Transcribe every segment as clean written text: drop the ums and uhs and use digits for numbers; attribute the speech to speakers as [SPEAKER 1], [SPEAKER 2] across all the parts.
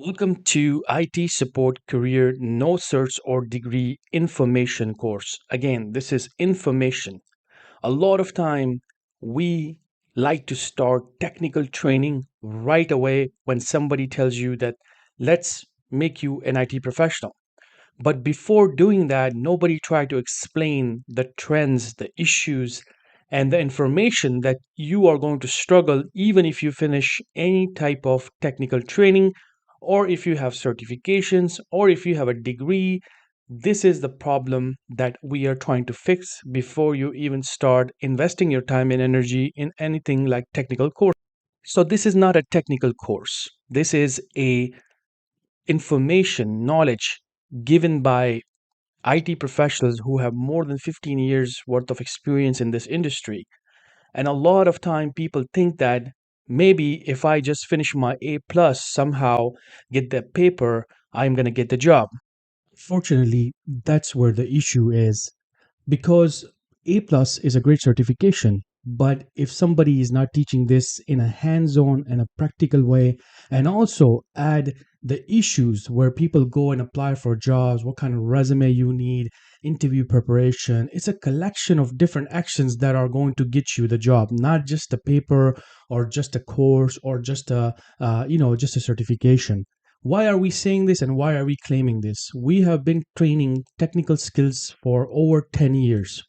[SPEAKER 1] Welcome to IT Support Career No Certs or Degree Information course. Again, this is information. A lot of time we like to start technical training right away when somebody tells you that let's make you an IT professional. But before doing that, nobody tried to explain the trends, the issues, and the information that you are going to struggle even if you finish any type of technical training, or if you have certifications, or if you have a degree. This is the problem that we are trying to fix before you even start investing your time and energy in anything like technical course. So this is not a technical course. This is a information, knowledge given by IT professionals who have more than 15 years worth of experience in this industry. And a lot of time people think that maybe if I just finish my A plus somehow get that paper, I'm going to get the job. Fortunately, that's where the issue is because A plus is a great certification. But if somebody is not teaching this in a hands on and a practical way, and also add the issues where people go and apply for jobs, what kind of resume you need, interview preparation, it's a collection of different actions that are going to get you the job, not just a paper or just a course or just just a certification. Why are we saying this and why are we claiming this? We have been training technical skills for over 10 years.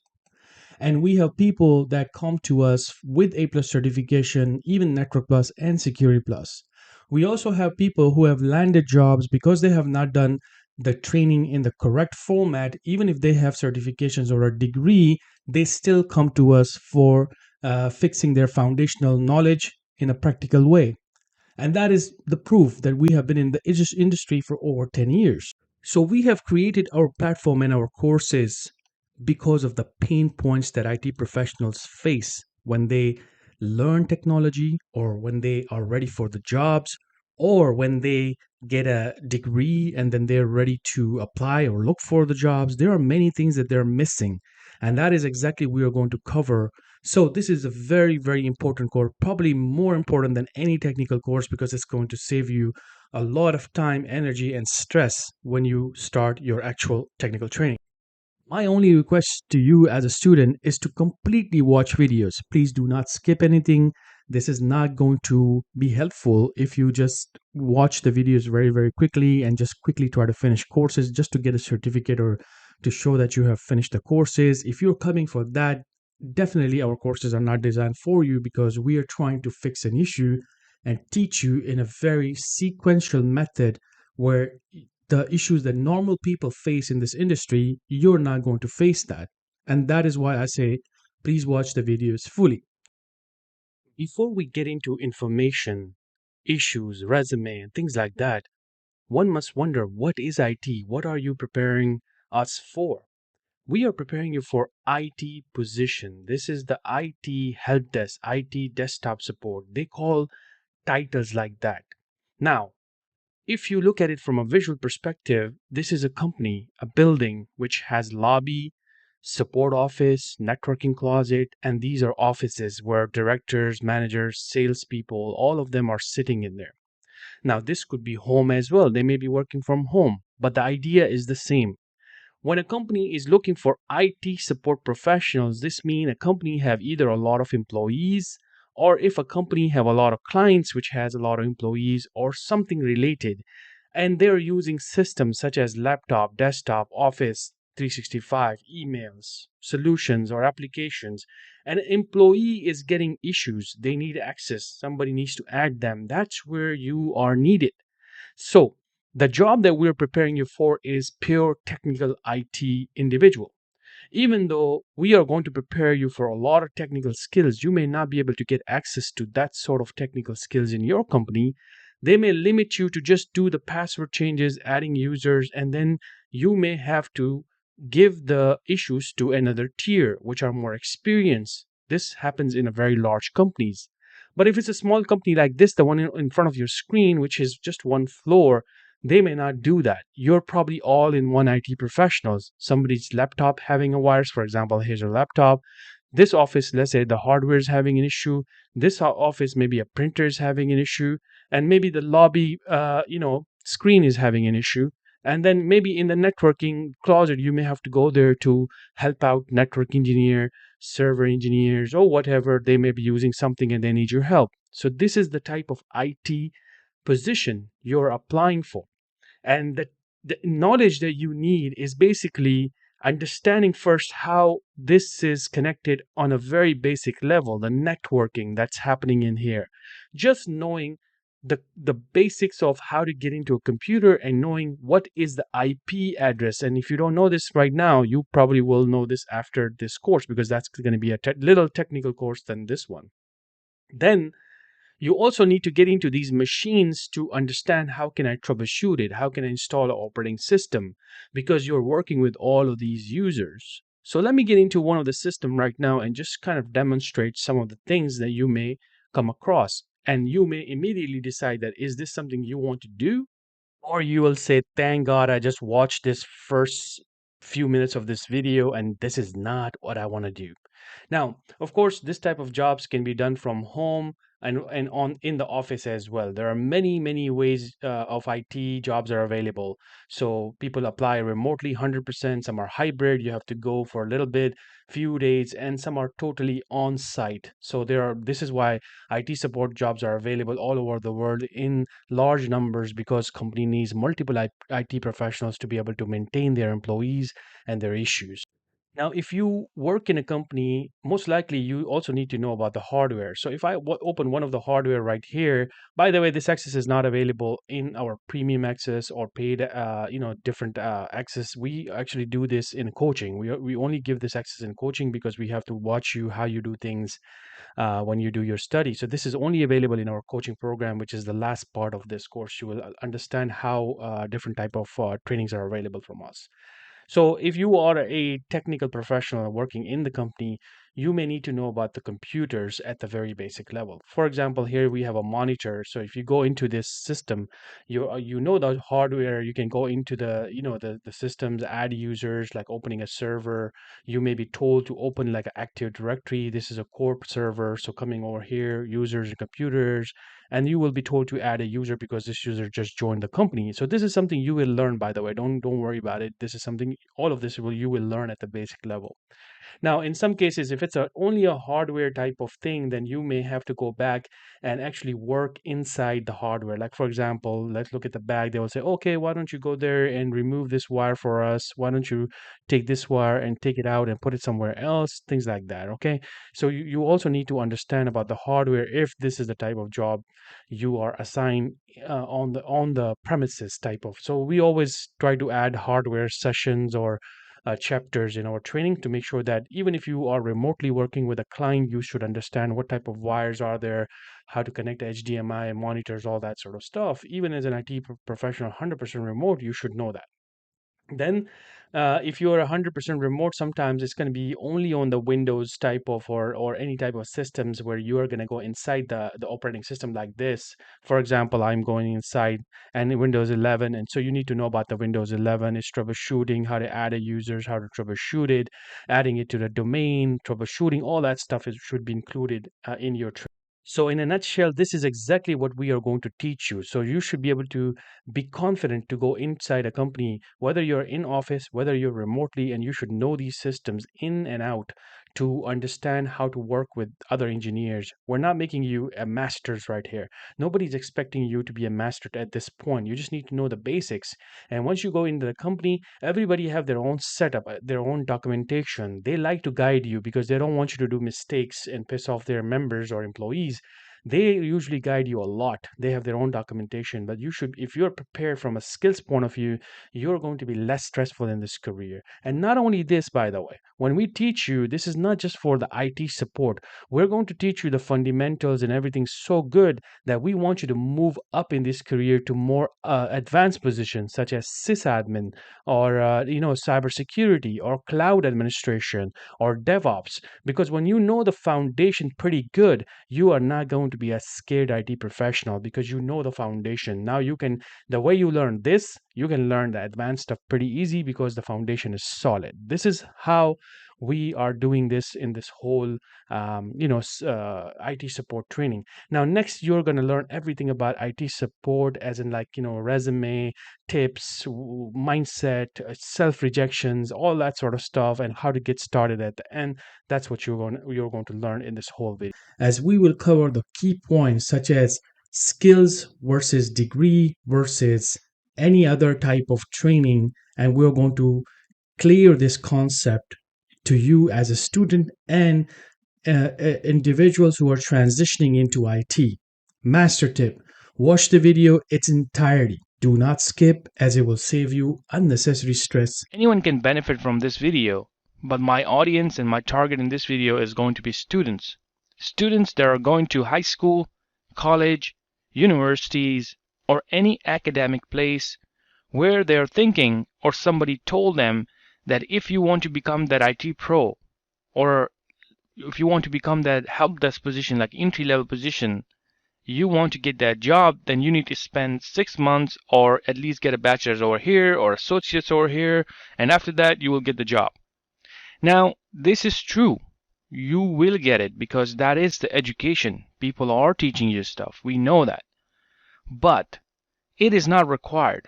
[SPEAKER 1] And we have people that come to us with A plus certification, even Network Plus and Security Plus. We also have people who have landed jobs because they have not done the training in the correct format. Even if they have certifications or a degree, they still come to us for fixing their foundational knowledge in a practical way. And that is the proof that we have been in the industry for over 10 years. So we have created our platform and our courses because of the pain points that IT professionals face when they learn technology or when they are ready for the jobs or when they get a degree and then they're ready to apply or look for the jobs. There are many things that they're missing. And that is exactly we are going to cover. So this is a very, very important course, probably more important than any technical course because it's going to save you a lot of time, energy, and stress when you start your actual technical training. My only request to you as a student is to completely watch videos. Please do not skip anything. This is not going to be helpful if you just watch the videos very, very quickly and just quickly try to finish courses just to get a certificate or to show that you have finished the courses. If you're coming for that, definitely our courses are not designed for you because we are trying to fix an issue and teach you in a very sequential method where the issues that normal people face in this industry, you're not going to face that. And that is why I say, please watch the videos fully. Before we get into information, issues, resume, and things like that, one must wonder what is IT? What are you preparing us for? We are preparing you for IT position. This is the IT help desk, IT desktop support. They call titles like that. Now, if you look at it from a visual perspective, this is a company, a building which has lobby, support office, networking closet, and these are offices where directors, managers, salespeople, all of them are sitting in there. Now, this could be home as well. They may be working from home, but the idea is the same. When a company is looking for IT support professionals, this means a company have either a lot of employees or if a company have a lot of clients which has a lot of employees or something related and they're using systems such as laptop, desktop, office 365, emails, solutions or applications, and an employee is getting issues, they need access, somebody needs to add them, that's where you are needed. So, the job that we're preparing you for is pure technical IT individual. Even though we are going to prepare you for a lot of technical skills, you may not be able to get access to that sort of technical skills in your company. They may limit you to just do the password changes, adding users, and then you may have to give the issues to another tier, which are more experienced. This happens in a very large companies. But if it's a small company like this, the one in front of your screen, which is just one floor, they may not do that. You're probably all in one IT professionals. Somebody's laptop having a virus, for example, here's your laptop. This office, let's say the hardware is having an issue. This office, maybe a printer is having an issue, and maybe the lobby, screen is having an issue. And then maybe in the networking closet, you may have to go there to help out network engineer, server engineers, or whatever. They may be using something and they need your help. So this is the type of IT position you're applying for. And the knowledge that you need is basically understanding first how this is connected on a very basic level, the networking that's happening in here. Just knowing the basics of how to get into a computer and knowing what is the IP address. And if you don't know this right now, you probably will know this after this course, because that's going to be a little technical course than this one. Then you also need to get into these machines to understand how can I troubleshoot it, how can I install an operating system, because you're working with all of these users. So let me get into one of the system right now and just kind of demonstrate some of the things that you may come across, and you may immediately decide that is this something you want to do, or you will say, thank God I just watched this first few minutes of this video and this is not what I want to do. Now, of course, this type of jobs can be done from home and on in the office as well. There are many ways of IT jobs are available. So people apply remotely 100%. Some are hybrid. You have to go for a little bit, few days, and some are totally on site. So there are. This is why IT support jobs are available all over the world in large numbers, because company needs multiple IT professionals to be able to maintain their employees and their issues. Now, if you work in a company, most likely you also need to know about the hardware. So if I open one of the hardware right here, by the way, this access is not available in our premium access or paid, different access. We actually do this in coaching. We only give this access in coaching because we have to watch you how you do things when you do your study. So this is only available in our coaching program, which is the last part of this course. You will understand how different type of trainings are available from us. So if you are a technical professional working in the company, you may need to know about the computers at the very basic level. For example, here we have a monitor. So if you go into this system, you know the hardware. You can go into the systems, add users, like opening a server. You may be told to open like an Active Directory. This is a corp server. So coming over here, users and computers, and you will be told to add a user because this user just joined the company. So this is something you will learn, by the way. Don't worry about it. This is something, all of this will you will learn at the basic level. Now, in some cases, if it's only a hardware type of thing, then you may have to go back and actually work inside the hardware. Like, for example, let's look at the bag. They will say, okay, why don't you go there and remove this wire for us? Why don't you take this wire and take it out and put it somewhere else? Things like that. Okay. So you also need to understand about the hardware if this is the type of job you are assigned on the premises type of. So we always try to add hardware sessions or chapters in our training to make sure that even if you are remotely working with a client, you should understand what type of wires are there, how to connect HDMI, monitors, all that sort of stuff. Even as an IT professional, 100% remote, you should know that. Then, if you are 100% remote, sometimes it's going to be only on the Windows type of or any type of systems where you are going to go inside the operating system like this. For example, I'm going inside and Windows 11, and so you need to know about the Windows 11. It's troubleshooting, how to add a users, how to troubleshoot it, adding it to the domain, troubleshooting, all that stuff should be included in your training. So, in a nutshell, this is exactly what we are going to teach you. So, you should be able to be confident to go inside a company, whether you're in office, whether you're remotely, and you should know these systems in and out to understand how to work with other engineers. We're not making you a master's right here. Nobody's expecting you to be a master at this point. You just need to know the basics. And once you go into the company, everybody have their own setup, their own documentation. They like to guide you because they don't want you to do mistakes and piss off their members or employees. They usually guide you a lot. They have their own documentation, but you should, if you're prepared from a skills point of view, you're going to be less stressful in this career. And not only this, by the way, when we teach you, this is not just for the IT support. We're going to teach you the fundamentals and everything so good that we want you to move up in this career to more advanced positions such as sysadmin or cybersecurity or cloud administration or DevOps. Because when you know the foundation pretty good, you are not going to be a scared IT professional because you know the foundation. Now you can, the way you learn this, you can learn the advanced stuff pretty easy because the foundation is solid. This is how we are doing this in this whole IT support training. Now next you're going to learn everything about IT support, as in, like, resume tips, mindset, self rejections, all that sort of stuff, and how to get started at the end. That's what you're going to learn in this whole video, as we will cover the key points such as skills versus degree versus any other type of training, and we're going to clear this concept to you as a student and individuals who are transitioning into IT. Master tip: watch the video its entirety. Do not skip, as it will save you unnecessary stress.
[SPEAKER 2] Anyone can benefit from this video, but my audience and my target in this video is going to be students. Students that are going to high school, college, universities, or any academic place where they're thinking or somebody told them that if you want to become that IT pro, or if you want to become that help desk position, like entry level position, you want to get that job, then you need to spend 6 months or at least get a bachelor's over here or associates over here, and after that you will get the job. Now, this is true. You will get it because that is the education. People are teaching you stuff. We know that. But it is not required.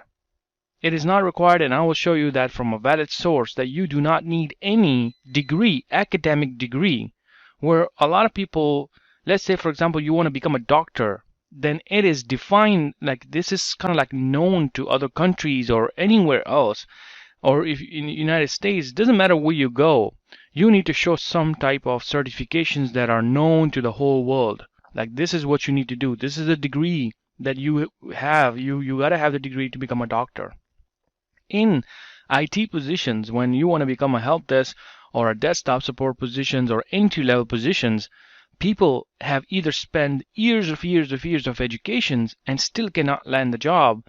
[SPEAKER 2] It is not required, and I will show you that from a valid source, that you do not need any degree, academic degree, where a lot of people, let's say for example you want to become a doctor, then it is defined like this is kind of like known to other countries or anywhere else, or if in the United States, it doesn't matter where you go, you need to show some type of certifications that are known to the whole world. Like this is what you need to do. This is a degree that you have. You gotta have the degree to become a doctor. In IT positions, when you want to become a help desk or a desktop support positions or entry level positions, people have either spent years of educations and still cannot land the job,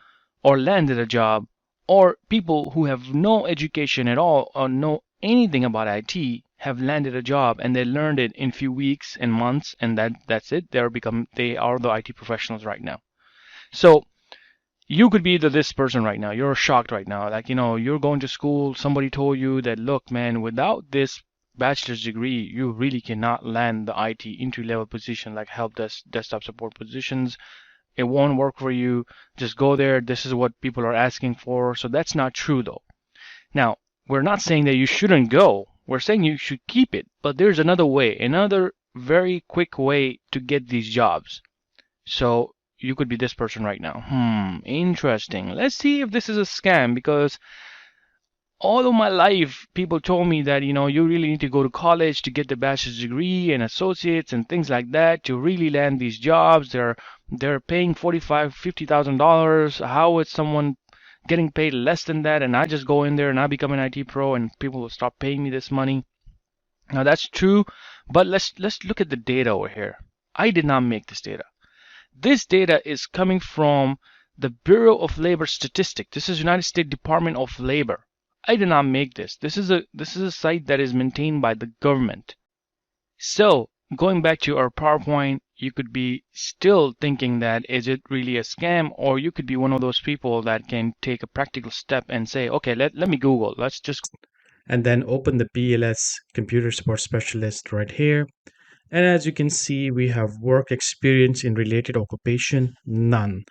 [SPEAKER 2] or landed a job, or people who have no education at all or know anything about IT have landed a job and they learned it in few weeks and months, and that's it. They are the IT professionals right now. So you could be this person right now. You're shocked right now. Like, you're going to school. Somebody told you that, look, man, without this bachelor's degree, you really cannot land the IT entry level position like help desk, desktop support positions. It won't work for you. Just go there. This is what people are asking for. So that's not true, though. Now, we're not saying that you shouldn't go. We're saying you should keep it. But there's another way, another very quick way to get these jobs. So you could be this person right now. Interesting. Let's see if this is a scam, because all of my life people told me that you really need to go to college to get the bachelor's degree and associates and things like that to really land these jobs. They're paying $45,000, $50,000. How is someone getting paid less than that, and I just go in there and I become an IT pro and people will stop paying me this money? Now that's true, but let's look at the data over here. I did not make this data. This data is coming from the Bureau of Labor Statistics. This is United States Department of Labor. I did not make this. This is a site that is maintained by the government. So going back to our PowerPoint, you could be still thinking that is it really a scam, or you could be one of those people that can take a practical step and say, okay, let me Google. Let's just,
[SPEAKER 1] and then open the BLS Computer Support Specialist right here. And as you can see, we have work experience in related occupation, none.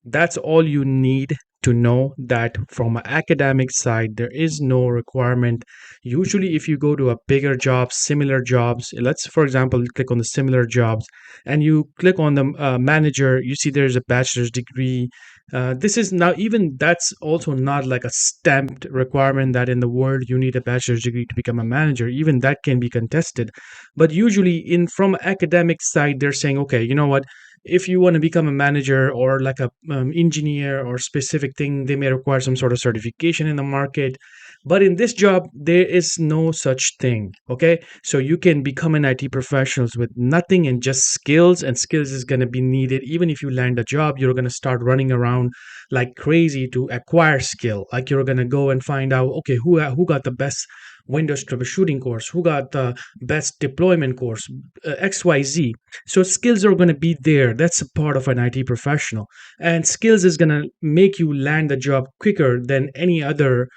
[SPEAKER 1] That's all you need to know, that from an academic side, there is no requirement. Usually, if you go to a bigger job, similar jobs, let's, for example, click on the similar jobs and you click on the manager, you see there's a bachelor's degree. This is now, even that's also not like a stamped requirement that in the world you need a bachelor's degree to become a manager. Even that can be contested. But usually, from academic side, they're saying, okay, you know what? If you want to become a manager or like a engineer or specific thing, they may require some sort of certification in the market. But in this job, there is no such thing. Okay, so you can become an IT professionals with nothing and just skills, and skills is going to be needed. Even if you land a job, you're going to start running around like crazy to acquire skill. Like you're going to go and find out, okay, who got the best Windows troubleshooting course, who got the best deployment course, XYZ. So skills are going to be there. That's a part of an IT professional. And skills is going to make you land the job quicker than any other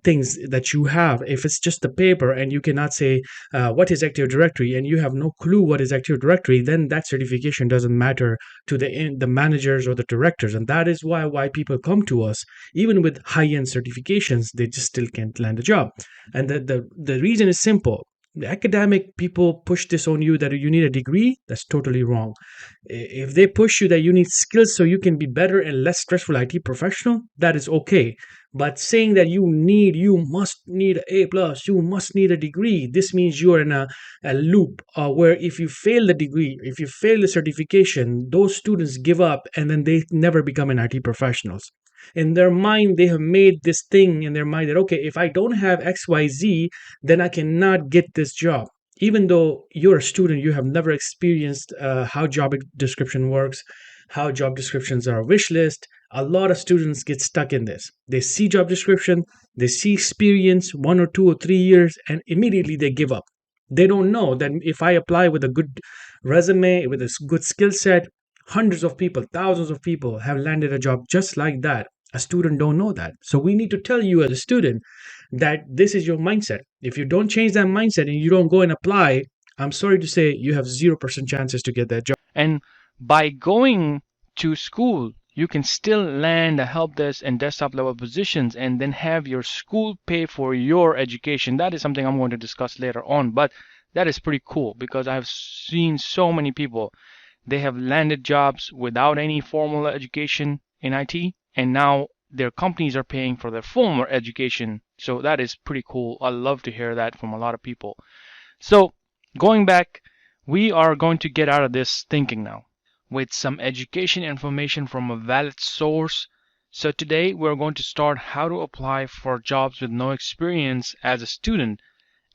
[SPEAKER 1] things that you have. If it's just the paper and you cannot say what is Active Directory and you have no clue what is Active Directory, then that certification doesn't matter to the managers or the directors. And that is why people come to us. Even with high-end certifications, they just still can't land a job. And the reason is simple. The academic people push this on you that you need a degree. That's totally wrong. If they push you that you need skills so you can be better and less stressful IT professional, that is okay. But saying that you must need A plus, you must need a degree, this means you are in a loop where if you fail the degree, if you fail the certification, those students give up and then they never become an IT professionals. In their mind, they have made this thing in their mind that, okay, if I don't have XYZ, then I cannot get this job. Even though you're a student, you have never experienced how job description works, how job descriptions are a wish list. A lot of students get stuck in this. They see job description, they see experience, 1 or 2 or 3 years, and immediately they give up. They don't know that if I apply with a good resume, with a good skill set, hundreds of people, thousands of people have landed a job just like that. A student don't know that. So we need to tell you as a student that this is your mindset. If you don't change that mindset and you don't go and apply, I'm sorry to say you have 0% chances to get that job.
[SPEAKER 2] And by going to school, you can still land a help desk and desktop level positions and then have your school pay for your education. That is something I'm going to discuss later on, but that is pretty cool because I've seen so many people. They have landed jobs without any formal education in IT, and now their companies are paying for their formal education. So that is pretty cool. I love to hear that from a lot of people. So going back, we are going to get out of this thinking now with some education information from a valid source. So today we're going to start how to apply for jobs with no experience as a student,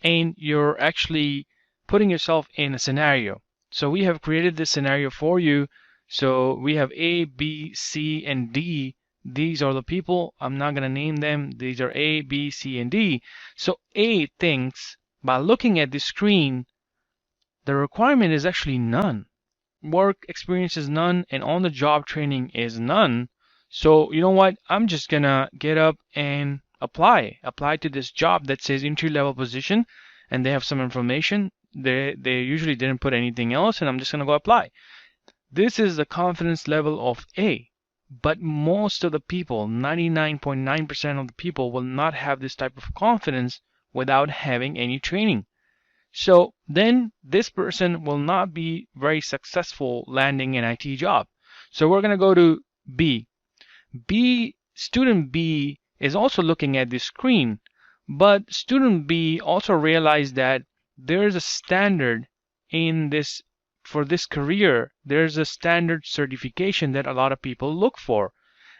[SPEAKER 2] and you're actually putting yourself in a scenario. So we have created this scenario for you. So we have A, B, C, and D. These are the people. I'm not going to name them. These are A, B, C, and D. So A thinks by looking at the screen, the requirement is actually none. Work experience is none, and on the job training is none. So you know what? I'm just gonna get up and apply to this job that says entry level position, and they have some information. They usually didn't put anything else, and I'm just gonna go apply. This is the confidence level of A. But most of the people, 99.9% of the people, will not have this type of confidence without having any training. So then this person will not be very successful landing an IT job. So we're going to go to B. Student B is also looking at this screen, but student B also realized that there is a standard in this for this career. There's a standard certification that a lot of people look for.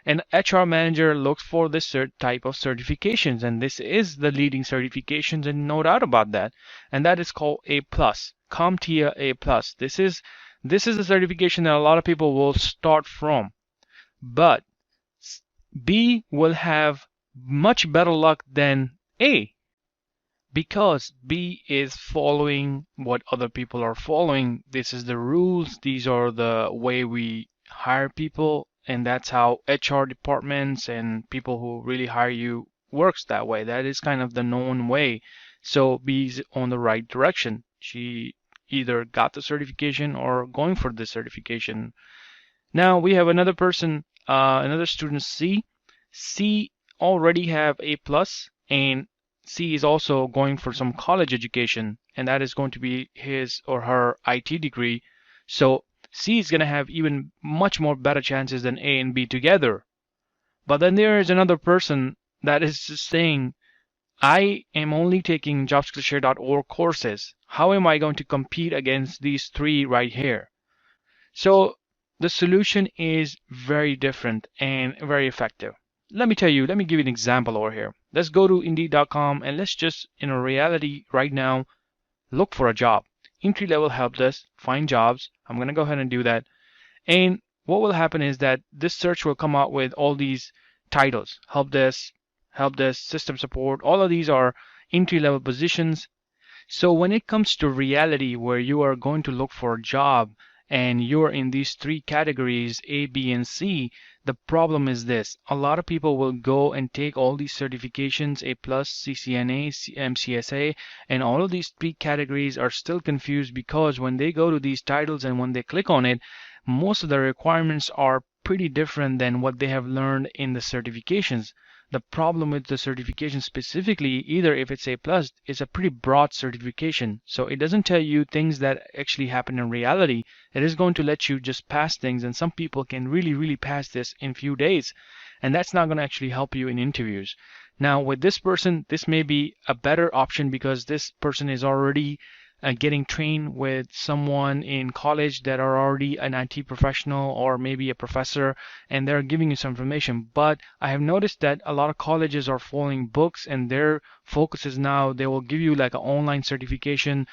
[SPEAKER 2] An HR manager looks for this type of certifications, and this is the leading certifications, and no doubt about that. And that is called A plus, CompTIA A plus. This is a certification that a lot of people will start from, but B will have much better luck than A because B is following what other people are following. This is the rules. These are the way we hire people, and that's how HR departments and people who really hire you works that way. That is kind of the known way. So B's on the right direction. She either got the certification or going for the certification. Now we have another person, another student C. C already have A plus, and C is also going for some college education, and that is going to be his or her IT degree. So C is going to have even much more better chances than A and B together. But then there is another person that is just saying, I am only taking JobSkillShare.org courses. How am I going to compete against these three right here? So the solution is very different and very effective. Let me tell you, let me give you an example over here. Let's go to Indeed.com and let's just, in a reality right now, look for a job. Entry level help desk, find jobs. I'm going to go ahead and do that. And what will happen is that this search will come out with all these titles: help desk, system support. All of these are entry-level positions. So when it comes to reality where you are going to look for a job and you're in these three categories, A, B, and C, the problem is this. A lot of people will go and take all these certifications, A+, CCNA, MCSA, and all of these three categories are still confused because when they go to these titles and when they click on it, most of the requirements are pretty different than what they have learned in the certifications. The problem with the certification specifically, either if it's A plus, it's a pretty broad certification. So it doesn't tell you things that actually happen in reality. It is going to let you just pass things, and some people can really pass this in few days. And that's not going to actually help you in interviews. Now with this person, this may be a better option because this person is already getting trained with someone in college that are already an IT professional or maybe a professor, and they're giving you some information. But I have noticed that a lot of colleges are following books, and their focus is now they will give you like an online certification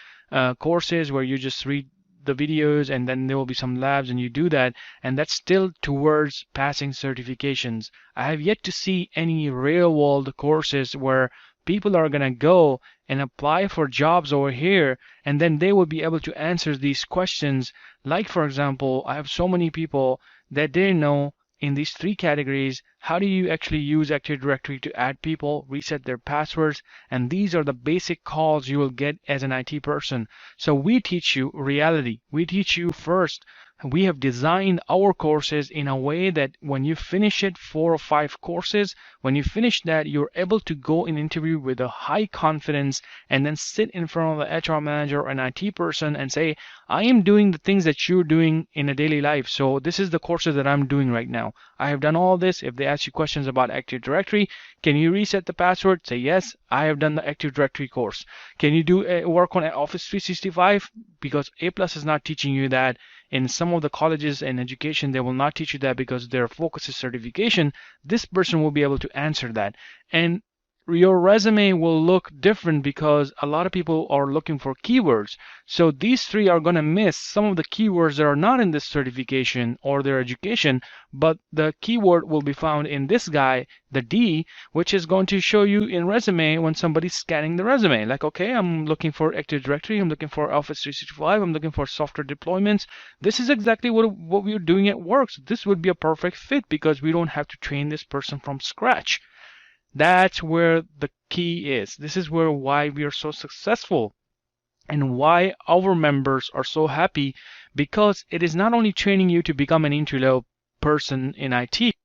[SPEAKER 2] courses where you just read the videos and then there will be some labs and you do that, and that's still towards passing certifications. I have yet to see any real world courses where people are going to go and apply for jobs over here, and then they will be able to answer these questions. Like, for example, I have so many people that didn't know in these three categories how do you actually use Active Directory to add people, reset their passwords, and these are the basic calls you will get as an IT person. So we teach you reality. We teach you first. We have designed our courses in a way that when you finish it, 4 or 5 courses, when you finish that, you're able to go in interview with a high confidence and then sit in front of the HR manager or an IT person and say, I am doing the things that you're doing in a daily life. So this is the courses that I'm doing right now. I have done all this. If they ask you questions about Active Directory, can you reset the password? Say yes, I have done the Active Directory course. Can you do work on Office 365? Because A plus is not teaching you that. In some of the colleges and education, they will not teach you that because their focus is certification. This person will be able to answer that. And your resume will look different because a lot of people are looking for keywords. So these three are going to miss some of the keywords that are not in this certification or their education, but the keyword will be found in this guy, the D, which is going to show you in resume when somebody's scanning the resume. Like, okay, I'm looking for Active Directory, I'm looking for Office 365, I'm looking for software deployments. This is exactly what we're doing at work. So this would be a perfect fit because we don't have to train this person from scratch. That's where the key is. This is why we are so successful and why our members are so happy, because it is not only training you to become an entry-level person in IT.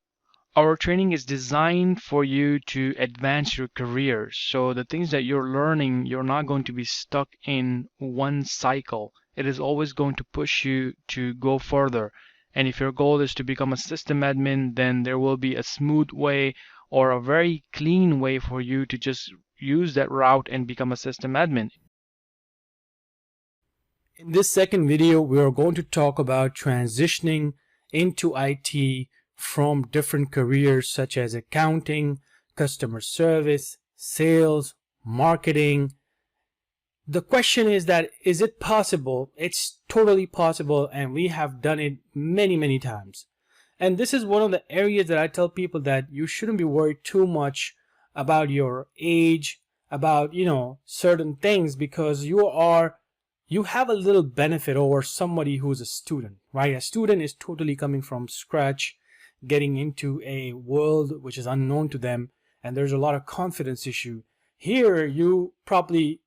[SPEAKER 2] Our training is designed for you to advance your career. So the things that you're learning, you're not going to be stuck in one cycle. It is always going to push you to go further. And if your goal is to become a system admin, then there will be a smooth way or a very clean way for you to just use that route and become a system admin.
[SPEAKER 1] In this second video, we are going to talk about transitioning into IT from different careers such as accounting, customer service, sales, marketing. The question is that, is it possible? It's totally possible, and we have done it many times. And this is one of the areas that I tell people that you shouldn't be worried too much about your age, about, certain things, because you have a little benefit over somebody who's a student, right? A student is totally coming from scratch, getting into a world which is unknown to them, and there's a lot of confidence issue. Here, you probably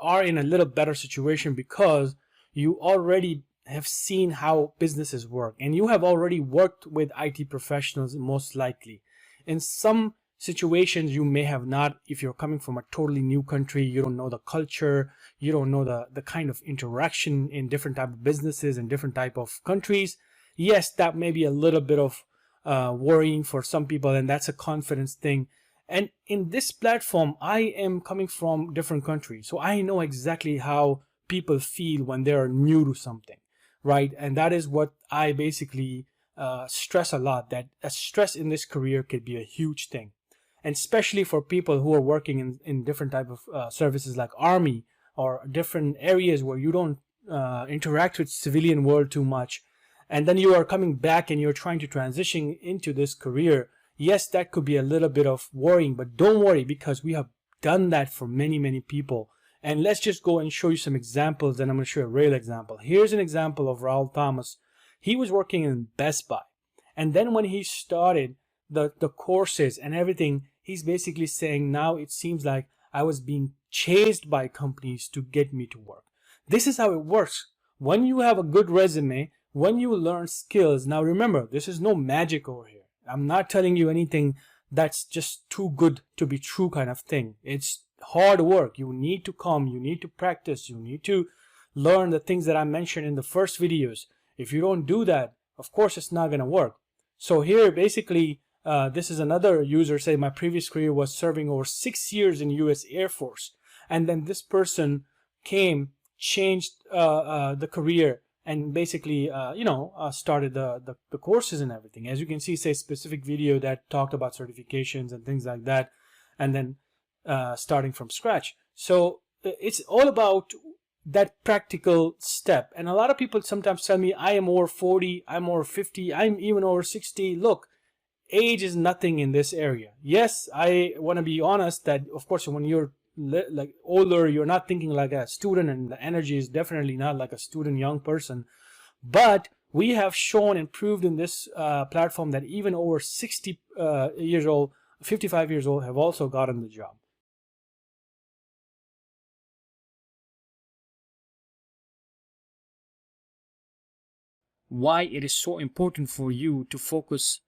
[SPEAKER 1] are in a little better situation because you already have seen how businesses work, and you have already worked with IT professionals most likely. In some situations you may have not. If you're coming from a totally new country, you don't know the culture, you don't know the kind of interaction in different type of businesses and different type of countries. Yes, that may be a little bit of worrying for some people, and that's a confidence thing. And in this platform, I am coming from different countries, so I know exactly how people feel when they're new to something, right? And that is what I basically stress a lot, that a stress in this career could be a huge thing. And especially for people who are working in different type of services like army or different areas where you don't interact with civilian world too much, and then you are coming back and you're trying to transition into this career. Yes, that could be a little bit of worrying, but don't worry, because we have
[SPEAKER 3] done that for many, many people. And let's just go and show you some examples, and I'm going to show you a real example. Here's an example of Raul Thomas. He was working in Best Buy. And then when he started the courses and everything, he's basically saying, now it seems like I was being chased by companies to get me to work. This is how it works. When you have a good resume, when you learn skills, now remember, this is no magic over here. I'm not telling you anything that's just too good to be true kind of thing. It's hard work. You need to come, you need to practice, you need to learn the things that I mentioned in the first videos. If you don't do that, of course it's not going to work. So here basically this is another user say my previous career was serving over 6 years in US Air Force, and then this person came, changed the career, and basically started the courses and everything. As you can see, say specific video that talked about certifications and things like that, and then starting from scratch. So it's all about that practical step. And a lot of people sometimes tell me, I am over 40, I'm over 50, I'm even over 60. Look, age is nothing in this area. Yes, I want to be honest that of course when you're like older, you're not thinking like a student, and the energy is definitely not like a student young person. But we have shown and proved in this platform that even over 60 years old, 55 years old have also gotten the job. Why it is so important for you to focus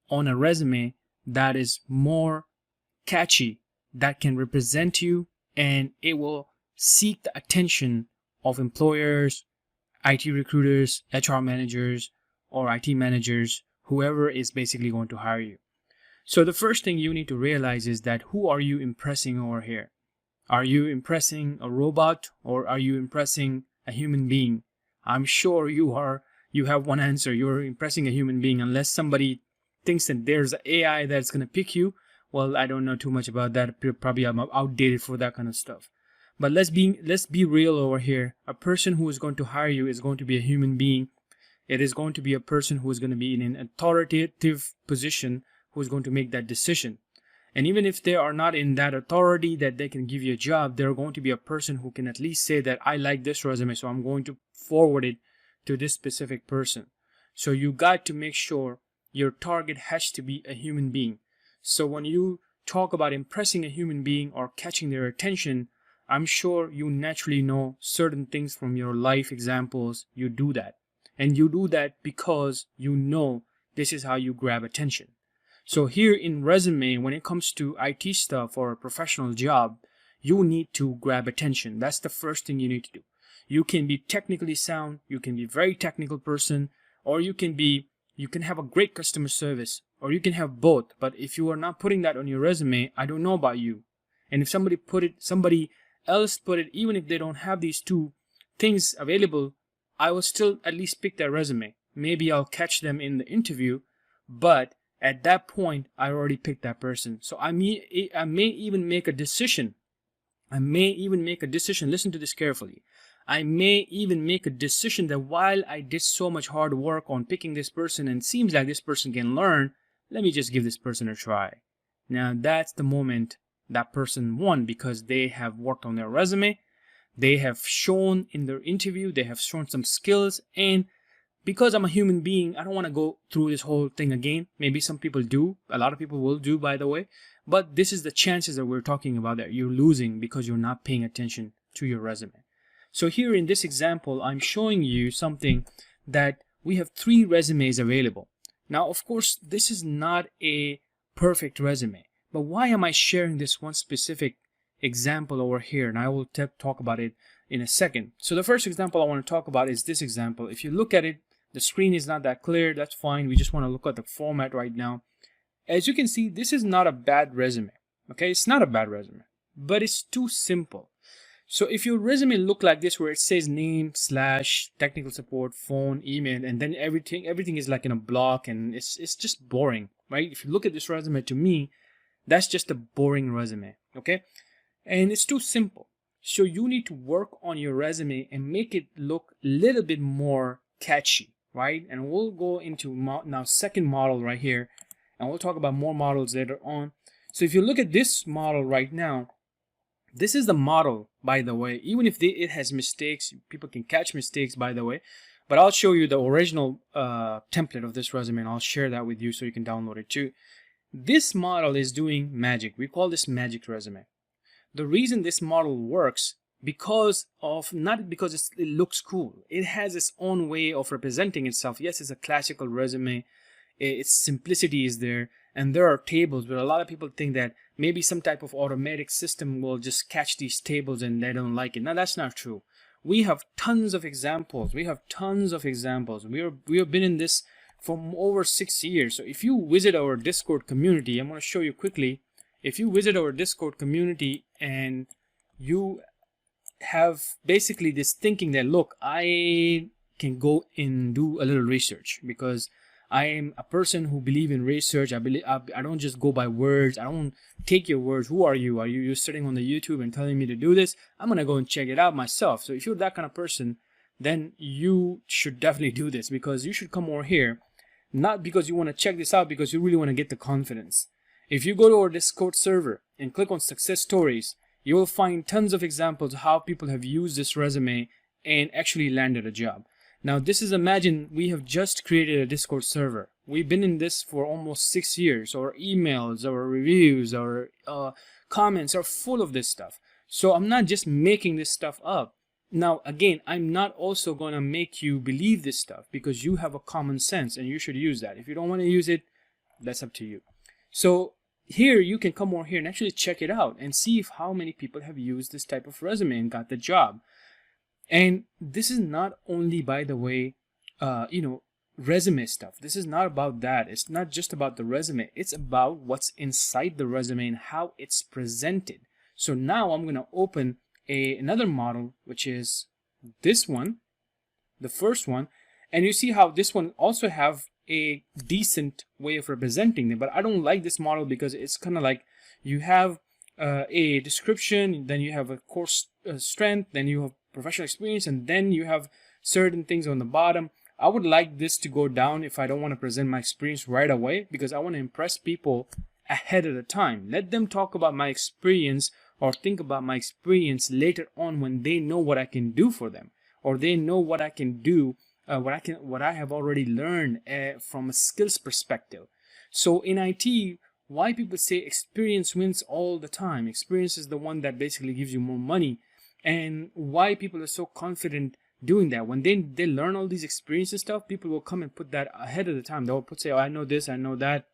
[SPEAKER 3] on a resume that is more catchy, that can represent you, and it will seek the attention of employers, IT recruiters, HR managers, or IT managers, whoever is basically going to hire you. So the first thing you need to realize is that who are you impressing over here? Are you impressing a robot, or are you impressing a human being? I'm sure you have one answer. You're impressing a human being, unless somebody thinks that there's an AI that's going to pick you. Well, I don't know too much about that. Probably I'm outdated for that kind of stuff. But let's be real over here. A person who is going to hire you is going to be a human being. It is going to be a person who is going to be in an authoritative position, who is going to make that decision. And even if they are not in that authority that they can give you a job, they're going to be a person who can at least say that I like this resume, so I'm going to forward it to this specific person. So you got to make sure your target has to be a human being. So when you talk about impressing a human being or catching their attention, I'm sure you naturally know certain things from your life examples. You do that. And you do that because you know this is how you grab attention. So here in resume, when it comes to IT stuff or a professional job, you need to grab attention. That's the first thing you need to do. You can be technically sound, you can be a very technical person, or you can have a great customer service, or you can have both. But if you are not putting that on your resume, I don't know about you. And if somebody else put it, even if they don't have these two things available, I will still at least pick their resume. Maybe I'll catch them in the interview, but at that point, I already picked that person. So I may even make a decision. Listen to this carefully. I may even make a decision that while I did so much hard work on picking this person and seems like this person can learn, let me just give this person a try. Now that's the moment that person won, because they have worked on their resume. They have shown in their interview, they have shown some skills, and because I'm a human being, I don't want to go through this whole thing again. Maybe some people do. A lot of people will do, by the way. But this is the chances that we're talking about that you're losing because you're not paying attention to your resume. So here in this example, I'm showing you something that we have 3 resumes available. Now, of course, this is not a perfect resume. But why am I sharing this one specific example over here? And I will talk about it in a second. So the first example I want to talk about is this example. If you look at it, the screen is not that clear. That's fine. We just want to look at the format right now. As you can see, this is not a bad resume. Okay, it's not a bad resume, but it's too simple. So if your resume look like this, where it says name / technical support, phone, email, and then everything is like in a block, and it's just boring, right? If you look at this resume, to me, that's just a boring resume. Okay, and it's too simple. So you need to work on your resume and make it look a little bit more catchy, right? And we'll go into now second model right here, and we'll talk about more models later on. So if you look at this model right now, This is the model, by the way. Even if it has mistakes, people can catch mistakes, by the way. But I'll show you the original template of this resume, and I'll share that with you so you can download it too. This model is doing magic. We call this magic resume. The reason this model works, because of, not because it looks cool. It has its own way of representing itself. Yes, it's a classical resume. Its simplicity is there, and there are tables, but a lot of people think that maybe some type of automatic system will just catch these tables and they don't like it. Now, that's not true. We have tons of examples. We have been in this for over 6 years. So if you visit our Discord community, I'm going to show you quickly. If you visit our Discord community and you have basically this thinking that, look, I can go and do a little research because I am a person who believe in research. I don't just go by words. I don't take your words. Who are you? Are you sitting on the YouTube and telling me to do this? I'm going to go and check it out myself. So if you're that kind of person, then you should definitely do this, because you should come over here, not because you want to check this out, because you really want to get the confidence. If you go to our Discord server and click on success stories, you will find tons of examples of how people have used this resume and actually landed a job. Now, this is, imagine we have just created a Discord server. We've been in this for almost 6 years. Our emails, our reviews, our comments are full of this stuff. So I'm not just making this stuff up. Now, again, I'm not also going to make you believe this stuff, because you have a common sense and you should use that. If you don't want to use it, that's up to you. So here you can come over here and actually check it out and see if how many people have used this type of resume and got the job. And this is not only, by the way, resume stuff. This is not about that. It's not just about the resume. It's about what's inside the resume and how it's presented. So now I'm going to open another model, which is this one, the first one. And you see how this one also have a decent way of representing them. But I don't like this model because it's kind of like you have a description, then you have a course strength, then you have professional experience, and then you have certain things on the bottom. I would like this to go down if I don't want to present my experience right away, because I want to impress people ahead of the time. Let them talk about my experience or think about my experience later on when they know what I can do for them, or they know what I can do, what I have already learned from a skills perspective. So in IT, why people say experience wins all the time. Experience is the one that basically gives you more money. And why people are so confident doing that. When they learn all these experiences stuff, people will come and put that ahead of the time. They'll say, oh, I know this, I know that,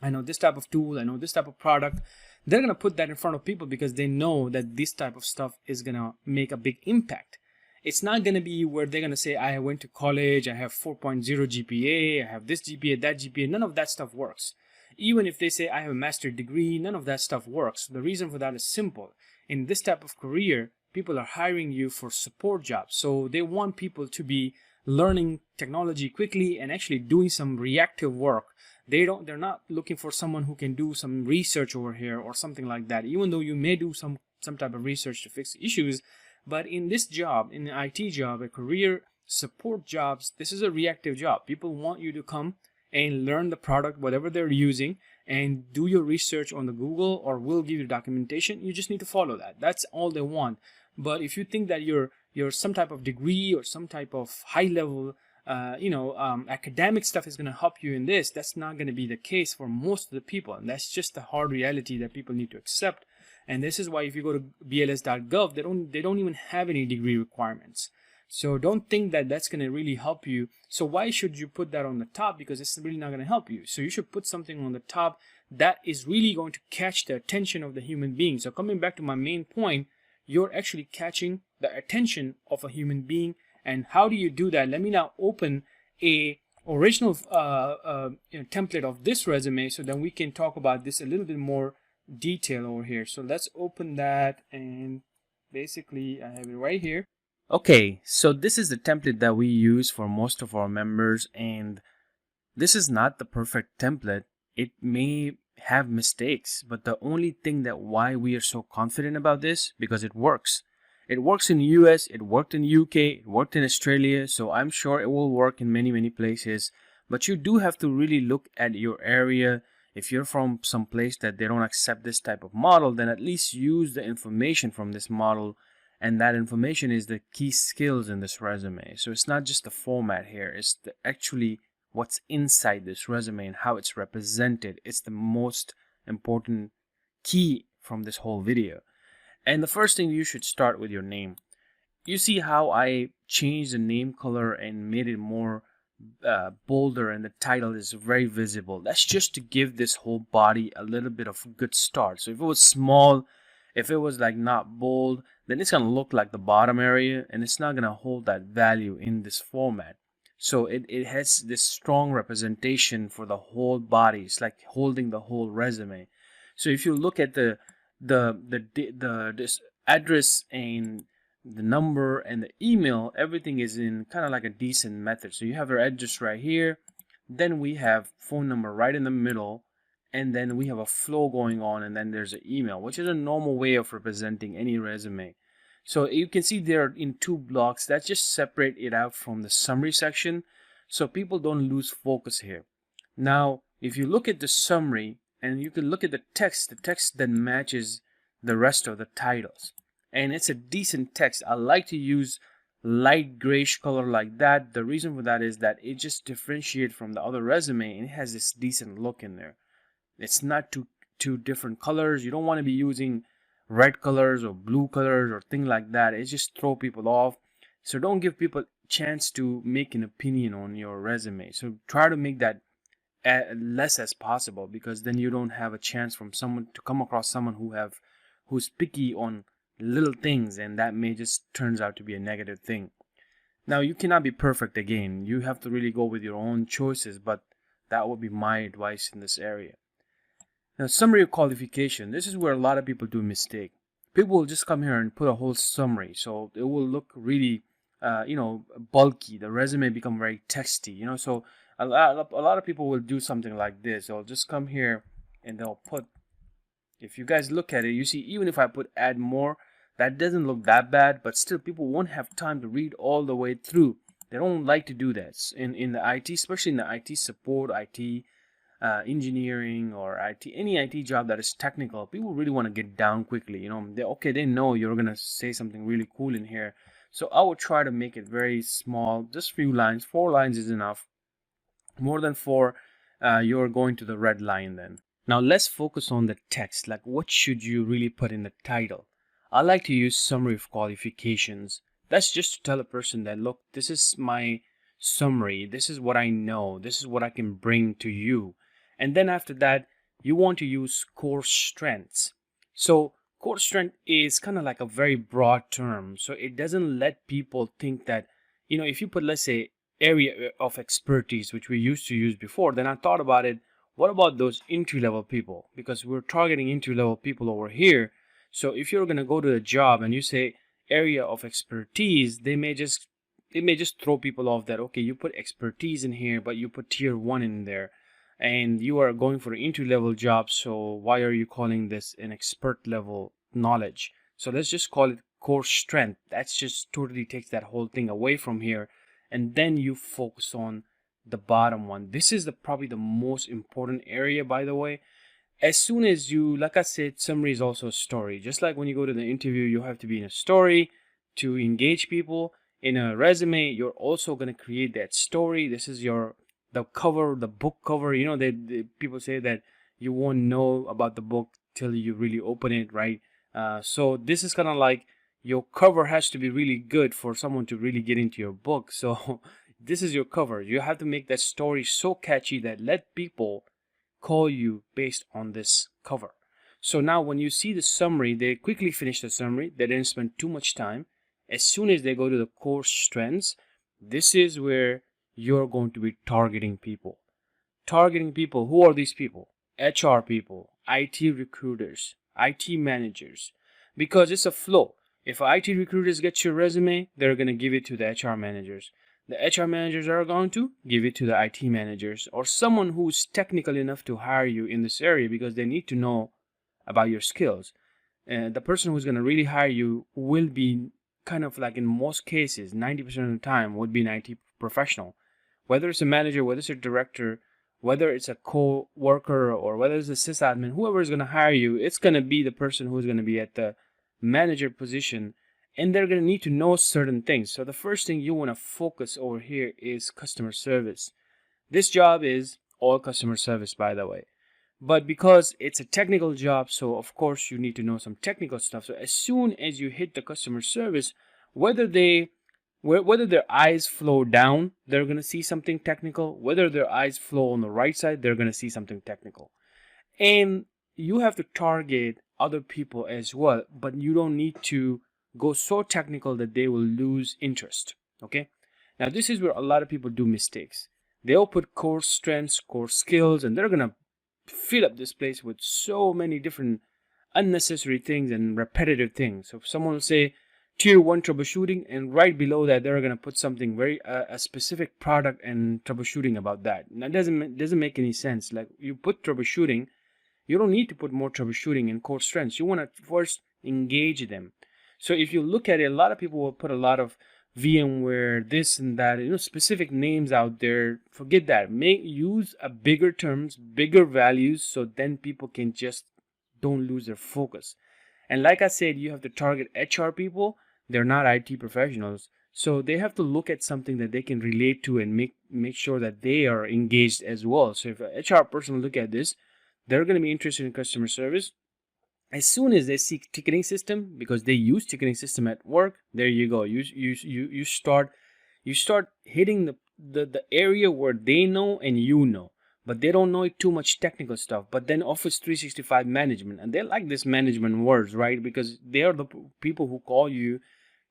[SPEAKER 3] I know this type of tool, I know this type of product. They're going to put that in front of people because they know that this type of stuff is going to make a big impact. It's not going to be where they're going to say, I went to college, I have 4.0 GPA, I have this GPA, that GPA. None of that stuff works. Even if they say I have a master's degree, none of that stuff works. The reason for that is simple. In this type of career, people are hiring you for support jobs. So they want people to be learning technology quickly and actually doing some reactive work. They're not looking for someone who can do some research over here or something like that, even though you may do some type of research to fix issues. But in this job, in the IT job, a career support jobs, this is a reactive job. People want you to come and learn the product, whatever they're using, and do your research on the Google, or we'll give you documentation. You just need to follow that. That's all they want. But if you think that you're some type of degree or some type of high level academic stuff is going to help you in this, that's not going to be the case for most of the people. And that's just the hard reality that people need to accept. And this is why if you go to bls.gov, they don't even have any degree requirements. So don't think that that's going to really help you. So why should you put that on the top? Because it's really not going to help you. So you should put something on the top that is really going to catch the attention of the human being. So coming back to my main point, you're actually catching the attention of a human being. And how do you do that? Let me now open a original template of this resume, so then we can talk about this a little bit more detail over here. So let's open that, and basically I have it right here. Okay, so this is the template that we use for most of our members, and this is not the perfect template. It may have mistakes, but the only thing that why we are so confident about this, because it works. It works in the US, it worked in UK, it worked in Australia, so I'm sure it will work in many places. But you do have to really look at your area. If you're from some place that they don't accept this type of model, then at least use the information from this model, and that information is the key skills in this resume. So it's not just the format here, it's actually what's inside this resume and how it's represented. It's the most important key from this whole video. And the first thing, you should start with your name. You see how I changed the name color and made it more bolder, and the title is very visible. That's just to give this whole body a little bit of a good start. So if it was small, if it was like not bold, then it's gonna look like the bottom area, and it's not gonna hold that value in this format. So it has this strong representation for the whole body. It's like holding the whole resume. So if you look at this address and the number and the email, everything is in kind of like a decent method. So you have your address right here, then we have phone number right in the middle, and then we have a flow going on, and then there's an email, which is a normal way of representing any resume. So you can see they're in two blocks. That just separate it out from the summary section, so people don't lose focus here. Now if you look at the summary and you can look at the text then matches the rest of the titles, and it's a decent text. I like to use light grayish color like that. The reason for that is that it just differentiates from the other resume, and it has this decent look in there. It's not two different colors. You don't want to be using red colors or blue colors or things like that. It just throw people off. So don't give people chance to make an opinion on your resume. So try to make that less as possible, because then you don't have a chance from someone to come across someone who's picky on little things, and that may just turns out to be a negative thing. Now you cannot be perfect. Again, you have to really go with your own choices, but that would be my advice in this area. Now, summary of qualification. This is where a lot of people do mistake. People will just come here and put a whole summary, so it will look really bulky. The resume become very texty, so a lot of people will do something like this. They'll just come here and they'll put, if you guys look at it, you see even if I put add more, that doesn't look that bad, but still people won't have time to read all the way through. They don't like to do that in the IT, especially in the IT support, IT engineering, or any IT job that is technical. People really want to get down quickly. They know you're gonna say something really cool in here, so I will try to make it very small, just few lines. 4 lines is enough. More than 4, you're going to the red line then. Now let's focus on the text. Like, what should you really put in the title? I like to use summary of qualifications. That's just to tell a person that, look, this is my summary. This is what I know. This is what I can bring to you. And then after that, you want to use core strengths. So core strength is kind of like a very broad term. So it doesn't let people think that, if you put, let's say, area of expertise, which we used to use before, then I thought about it. What about those entry-level people? Because we're targeting entry-level people over here. So if you're going to go to a job and you say area of expertise, it may just throw people off that, okay, you put expertise in here, but you put tier 1 in there, and you are going for an entry-level job, so why are you calling this an expert level knowledge? So let's just call it core strength. That's just totally takes that whole thing away from here, and then you focus on the bottom one. This is probably the most important area, by the way. As soon as you, like I said, summary is also a story. Just like when you go to the interview, you have to be in a story to engage people. In a resume, you're also going to create that story. This is the cover, the book cover. People say that you won't know about the book till you really open it, right? So this is kind of like your cover has to be really good for someone to really get into your book. So this is your cover. You have to make that story so catchy that let people call you based on this cover. So now when you see the summary, they quickly finish the summary. They didn't spend too much time. As soon as they go to the core strengths, this is where you're going to be targeting people. Targeting people. Who are these people? HR people, IT recruiters, IT managers. Because it's a flow. If IT recruiters get your resume, they're going to give it to the HR managers. The HR managers are going to give it to the IT managers, or someone who's technical enough to hire you in this area, because they need to know about your skills. And the person who's going to really hire you will be kind of like, in most cases, 90% of the time, would be an IT professional. Whether it's a manager, whether it's a director, whether it's a co-worker or whether it's a sysadmin, whoever is going to hire you, it's going to be the person who's going to be at the manager position, and they're going to need to know certain things. So the first thing you want to focus over here is customer service. This job is all customer service, by the way. But because it's a technical job, so of course you need to know some technical stuff. So as soon as you hit the customer service, whether their eyes flow down, they're going to see something technical. Whether their eyes flow on the right side, they're going to see something technical. And you have to target other people as well, but you don't need to go so technical that they will lose interest. Okay? Now, this is where a lot of people do mistakes. They'll put core strengths, core skills, and they're going to fill up this place with so many different unnecessary things and repetitive things. So if someone will say tier 1 troubleshooting, and right below that they're going to put something very a specific product and troubleshooting about that. Now it doesn't make any sense. Like, you put troubleshooting, you don't need to put more troubleshooting in core strengths. You want to first engage them. So if you look at it, a lot of people will put a lot of VMware, this and that, specific names out there. Forget that. Use a bigger terms, bigger values, so then people can just don't lose their focus. And like I said, you have to target HR people. They're not IT professionals, so they have to look at something that they can relate to and make sure that they are engaged as well. So if an HR person look at this, they're going to be interested in customer service. As soon as they see ticketing system, because they use ticketing system at work, there you go. You start hitting the area where they know and you know, but they don't know too much technical stuff. But then Office 365 management, and they like this management words, right? Because they are the people who call you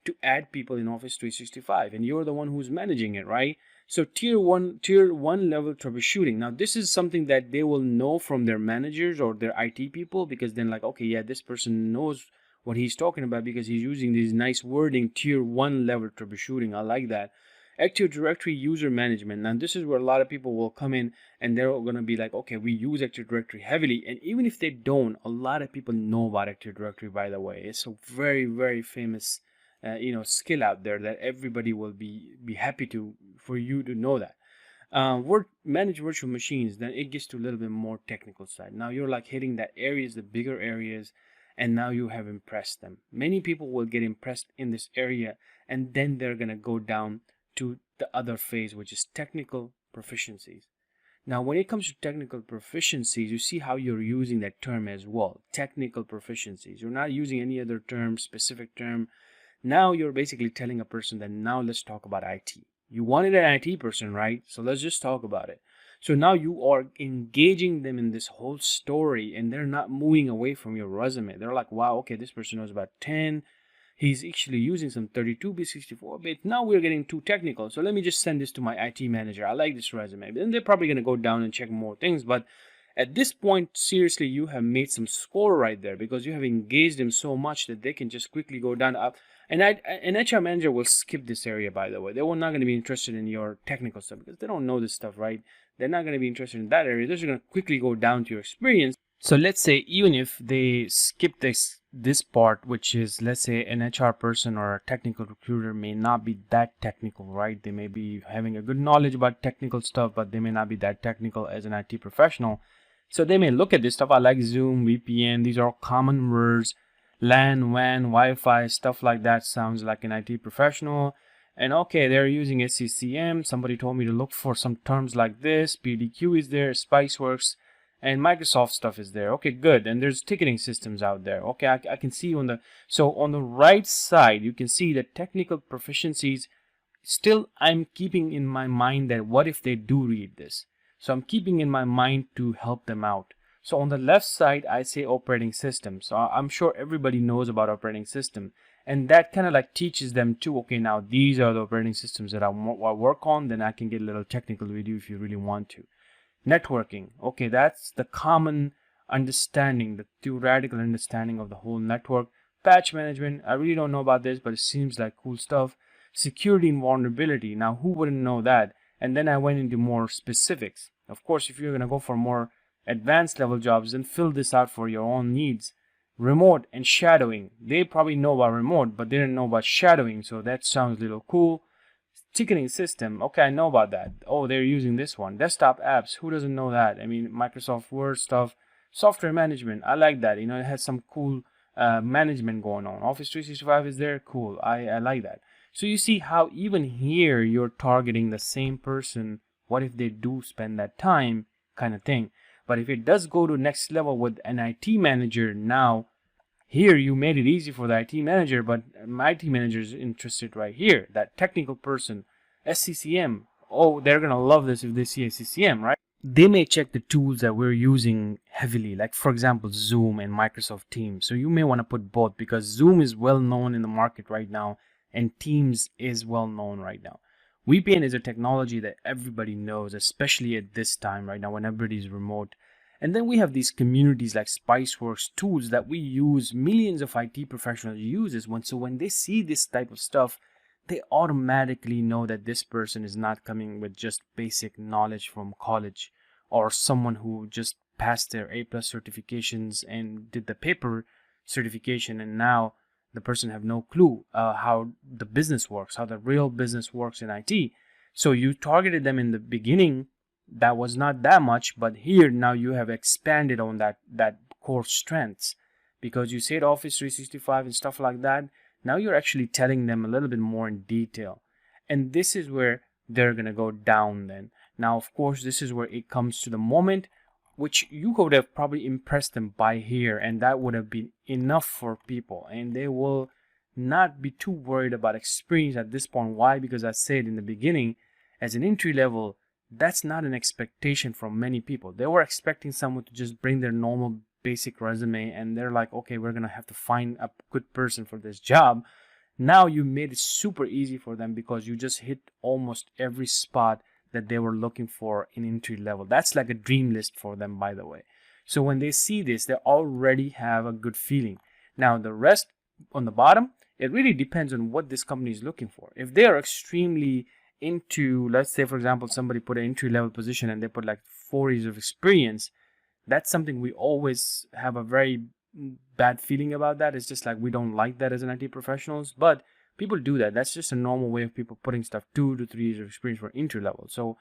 [SPEAKER 3] to add people in Office 365, and you're the one who's managing it, right? So tier one level troubleshooting. Now this is something that they will know from their managers or their IT people, because then like, okay, yeah, this person knows what he's talking about because he's using these nice wording, tier 1 level troubleshooting. I like that. Active Directory user management. Now this is where a lot of people will come in and they're going to be like, okay, we use Active Directory heavily. And even if they don't, a lot of people know about Active Directory, by the way. It's a very, very famous skill out there that everybody will be happy for you to know that. Manage virtual machines, then it gets to a little bit more technical side. Now you're like hitting that areas, the bigger areas, and now you have impressed them. Many people will get impressed in this area, and then they're gonna go down to the other phase, which is technical proficiencies. Now, when it comes to technical proficiencies, you see how you're using that term as well. Technical proficiencies. You're not using any other term, specific term. Now you're basically telling a person that now let's talk about IT. You wanted an IT person, right? So let's just talk about it. So now you are engaging them in this whole story, and they're not moving away from your resume. They're like, wow, okay, this person knows about 10. He's actually using some 32-bit, 64-bit. Now we're getting too technical. So let me just send this to my IT manager. I like this resume. Then they're probably going to go down and check more things. But at this point, seriously, you have made some score right there, because you have engaged them so much that they can just quickly go down. And an HR manager will skip this area, by the way. They are not going to be interested in your technical stuff because they don't know this stuff, right? They're not going to be interested in that area. They're just going to quickly go down to your experience. So let's say even if they skip this part, which is, let's say an HR person or a technical recruiter may not be that technical, right? They may be having a good knowledge about technical stuff, but they may not be that technical as an IT professional. So they may look at this stuff. I like Zoom, VPN. These are all common words. LAN, WAN, Wi-Fi, stuff like that sounds like an IT professional. And okay, they're using SCCM. Somebody told me to look for some terms like this. PDQ is there, Spiceworks, and Microsoft stuff is there. Okay, good. And there's ticketing systems out there. Okay, I can see on the right side, you can see the technical proficiencies. Still, I'm keeping in my mind that what if they do read this? So I'm keeping in my mind to help them out. So on the left side, I say operating system. So I'm sure everybody knows about operating system. And that kind of like teaches them too, okay, now these are the operating systems that I work on. Then I can get a little technical with you if you really want to. Networking. Okay, that's the common understanding, the theoretical understanding of the whole network. Patch management. I really don't know about this, but it seems like cool stuff. Security and vulnerability. Now, who wouldn't know that? And then I went into more specifics. Of course, if you're going to go for more advanced level jobs, then fill this out for your own needs. Remote and shadowing. They probably know about remote, but they didn't know about shadowing, so that sounds a little cool. ticketing system. Okay, I know about that. Oh, they're using this one. Desktop apps. Who doesn't know that? I mean, Microsoft Word stuff. Software management. I like that. It has some cool management going on. Office 365 is there. Cool. I like that. So you see how even here you're targeting the same person. What if they do spend that time, kind of thing. But if it does go to next level with an IT manager, now here you made it easy for the IT manager, but my IT manager is interested right here. That technical person, SCCM. Oh, they're gonna love this if they see SCCM, right? They may check the tools that we're using heavily, like for example Zoom and Microsoft Teams. So you may want to put both, because Zoom is well known in the market right now and Teams is well known right now. VPN is a technology that everybody knows, especially at this time right now when everybody's remote. And then we have these communities like Spiceworks, tools that we use, millions of IT professionals use this one. So when they see this type of stuff, they automatically know that this person is not coming with just basic knowledge from college, or someone who just passed their A+ certifications and did the paper certification, and now the person have no clue how the business works, how the real business works in IT. So you targeted them in the beginning, that was not that much, but here now you have expanded on that core strengths, because you said Office 365 and stuff like that. Now you're actually telling them a little bit more in detail, and this is where they're gonna go down then. Now of course this is where it comes to the moment which you could have probably impressed them by here, and that would have been enough for people, and they will not be too worried about experience at this point. Why? Because I said in the beginning, as an entry level, that's not an expectation from many people. They were expecting someone to just bring their normal basic resume, and they're like, okay, we're gonna have to find a good person for this job. Now you made it super easy for them, because you just hit almost every spot that they were looking for in entry level. That's like a dream list for them, by the way. So when they see this, they already have a good feeling. Now the rest on the bottom, it really depends on what this company is looking for. If they are extremely into, let's say for example somebody put an entry level position and they put like 4 years of experience, that's something we always have a very bad feeling about. That it's just like we don't like that as an IT professionals, but people do that. That's just a normal way of people putting stuff, 2 to 3 years of experience for entry level. So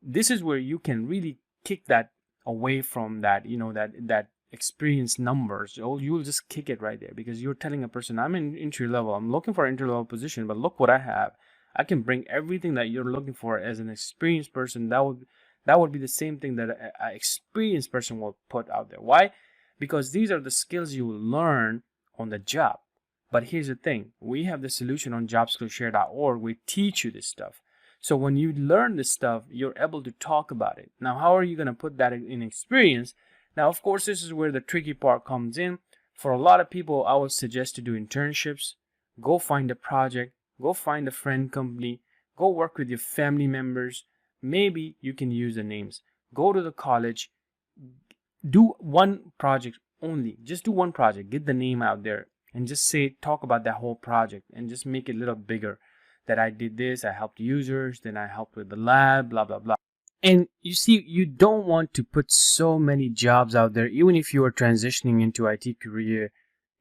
[SPEAKER 3] this is where you can really kick that away from that, that experience numbers. You'll just kick it right there, because you're telling a person, I'm in entry level, I'm looking for an entry level position, but look what I have. I can bring everything that you're looking for as an experienced person. That would be the same thing that an experienced person will put out there. Why? Because these are the skills you will learn on the job. But here's the thing, we have the solution on JobSkillShare.org. We teach you this stuff. So when you learn this stuff, you're able to talk about it. Now, how are you going to put that in experience? Now, of course, this is where the tricky part comes in. For a lot of people, I would suggest to do internships. Go find a project. Go find a friend company. Go work with your family members. Maybe you can use the names. Go to the college. Do one project only. Just do one project. Get the name out there and just talk about that whole project and just make it a little bigger. That I did this, I helped users, then I helped with the lab, blah, blah, blah. And you see, you don't want to put so many jobs out there. Even if you are transitioning into IT career,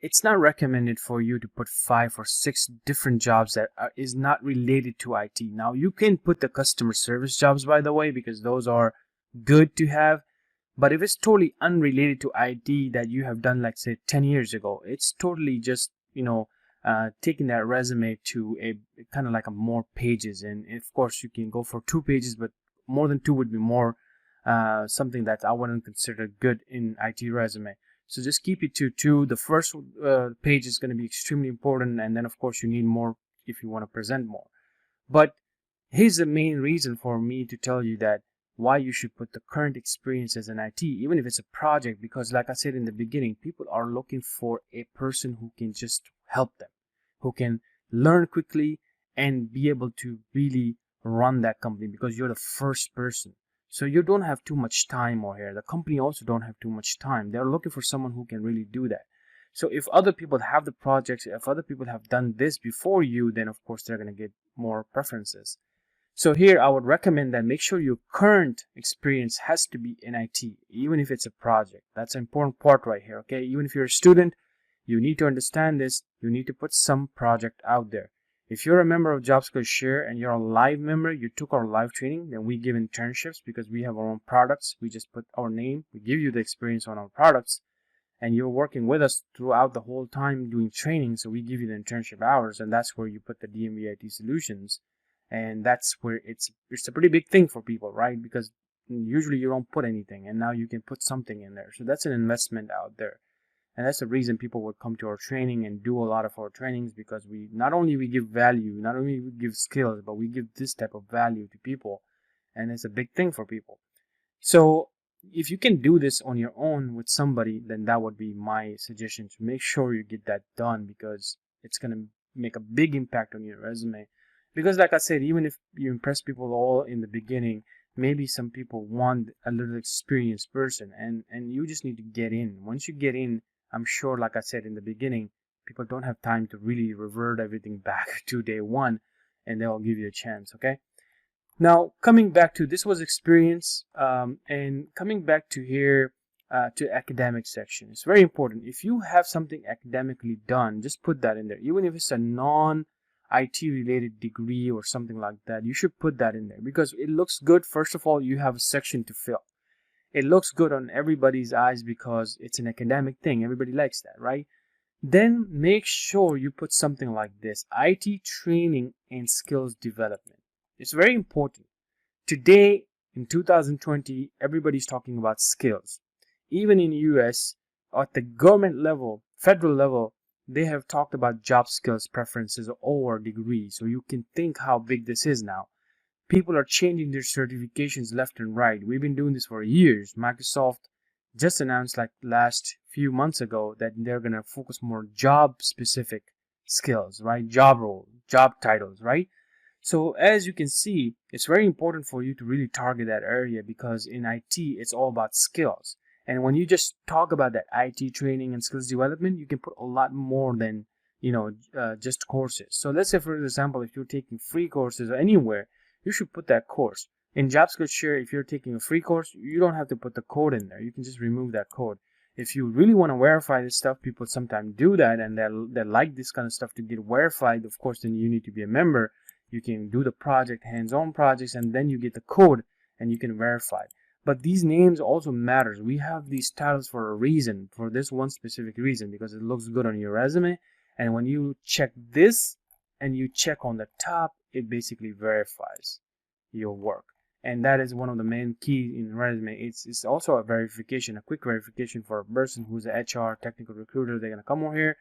[SPEAKER 3] it's not recommended for you to put 5 or 6 different jobs that is not related to IT. Now, you can put the customer service jobs, by the way, because those are good to have. But if it's totally unrelated to IT that you have done, like say 10 years ago, it's totally just, taking that resume to a kind of like a more pages. And of course, you can go for 2 pages, but more than 2 would be more something that I wouldn't consider good in IT resume. So just keep it to 2. The first page is going to be extremely important, and then of course you need more if you want to present more. But here's the main reason for me to tell you that why you should put the current experience as an IT, even if it's a project, because like I said in the beginning, people are looking for a person who can just help them, who can learn quickly and be able to really run that company, because you're the first person. So you don't have too much time over here. The company also don't have too much time. They're looking for someone who can really do that. So if other people have the projects, if other people have done this before you, then of course they're going to get more preferences. So here I would recommend that make sure your current experience has to be in IT, even if it's a project. That's an important part right here, okay? Even if you're a student, you need to understand this. You need to put some project out there. If you're a member of JobSkillShare and you're a live member, you took our live training, then we give internships because we have our own products. We just put our name, we give you the experience on our products, and you're working with us throughout the whole time doing training. So we give you the internship hours, and that's where you put the DMV IT solutions. And that's where it's a pretty big thing for people, right? Because usually you don't put anything, and now you can put something in there. So that's an investment out there. And that's the reason people would come to our training and do a lot of our trainings, because we not only we give value, not only we give skills, but we give this type of value to people. And it's a big thing for people. So if you can do this on your own with somebody, then that would be my suggestion, to make sure you get that done, because it's going to make a big impact on your resume. Because like I said, even if you impress people all in the beginning, maybe some people want a little experienced person, and you just need to get in. Once you get in, I'm sure, like I said in the beginning, people don't have time to really revert everything back to day one, and they'll give you a chance, okay? Now, coming back to this was experience, and coming back to here to academic section. It's very important. If you have something academically done, just put that in there. Even if it's a non-IT related degree or something like that, you should put that in there because it looks good. First of all, you have a section to fill. It looks good on everybody's eyes because it's an academic thing. Everybody likes that, right? Then make sure you put something like this: IT training and skills development. It's very important. Today, in 2020, everybody's talking about skills. Even in the US, at the government level, federal level, they have talked about job skills preferences over degrees. So you can think how big this is now. People are changing their certifications left and right. We've been doing this for years. Microsoft just announced like last few months ago that they're going to focus more job specific skills, right? Job role, job titles, right? So as you can see, it's very important for you to really target that area, because in IT, it's all about skills. And when you just talk about that IT training and skills development, you can put a lot more than, just courses. So let's say, for example, if you're taking free courses anywhere, you should put that course. In JobSkillShare, if you're taking a free course, you don't have to put the code in there. You can just remove that code. If you really want to verify this stuff, people sometimes do that, and they like this kind of stuff to get verified. Of course, then you need to be a member. You can do the project, hands-on projects, and then you get the code and you can verify. But these names also matters. We have these titles for a reason, for this one specific reason, because it looks good on your resume. And when you check this and you check on the top, it basically verifies your work. And that is one of the main keys in resume. It's also a verification, a quick verification for a person who's an HR technical recruiter. They're gonna come over here,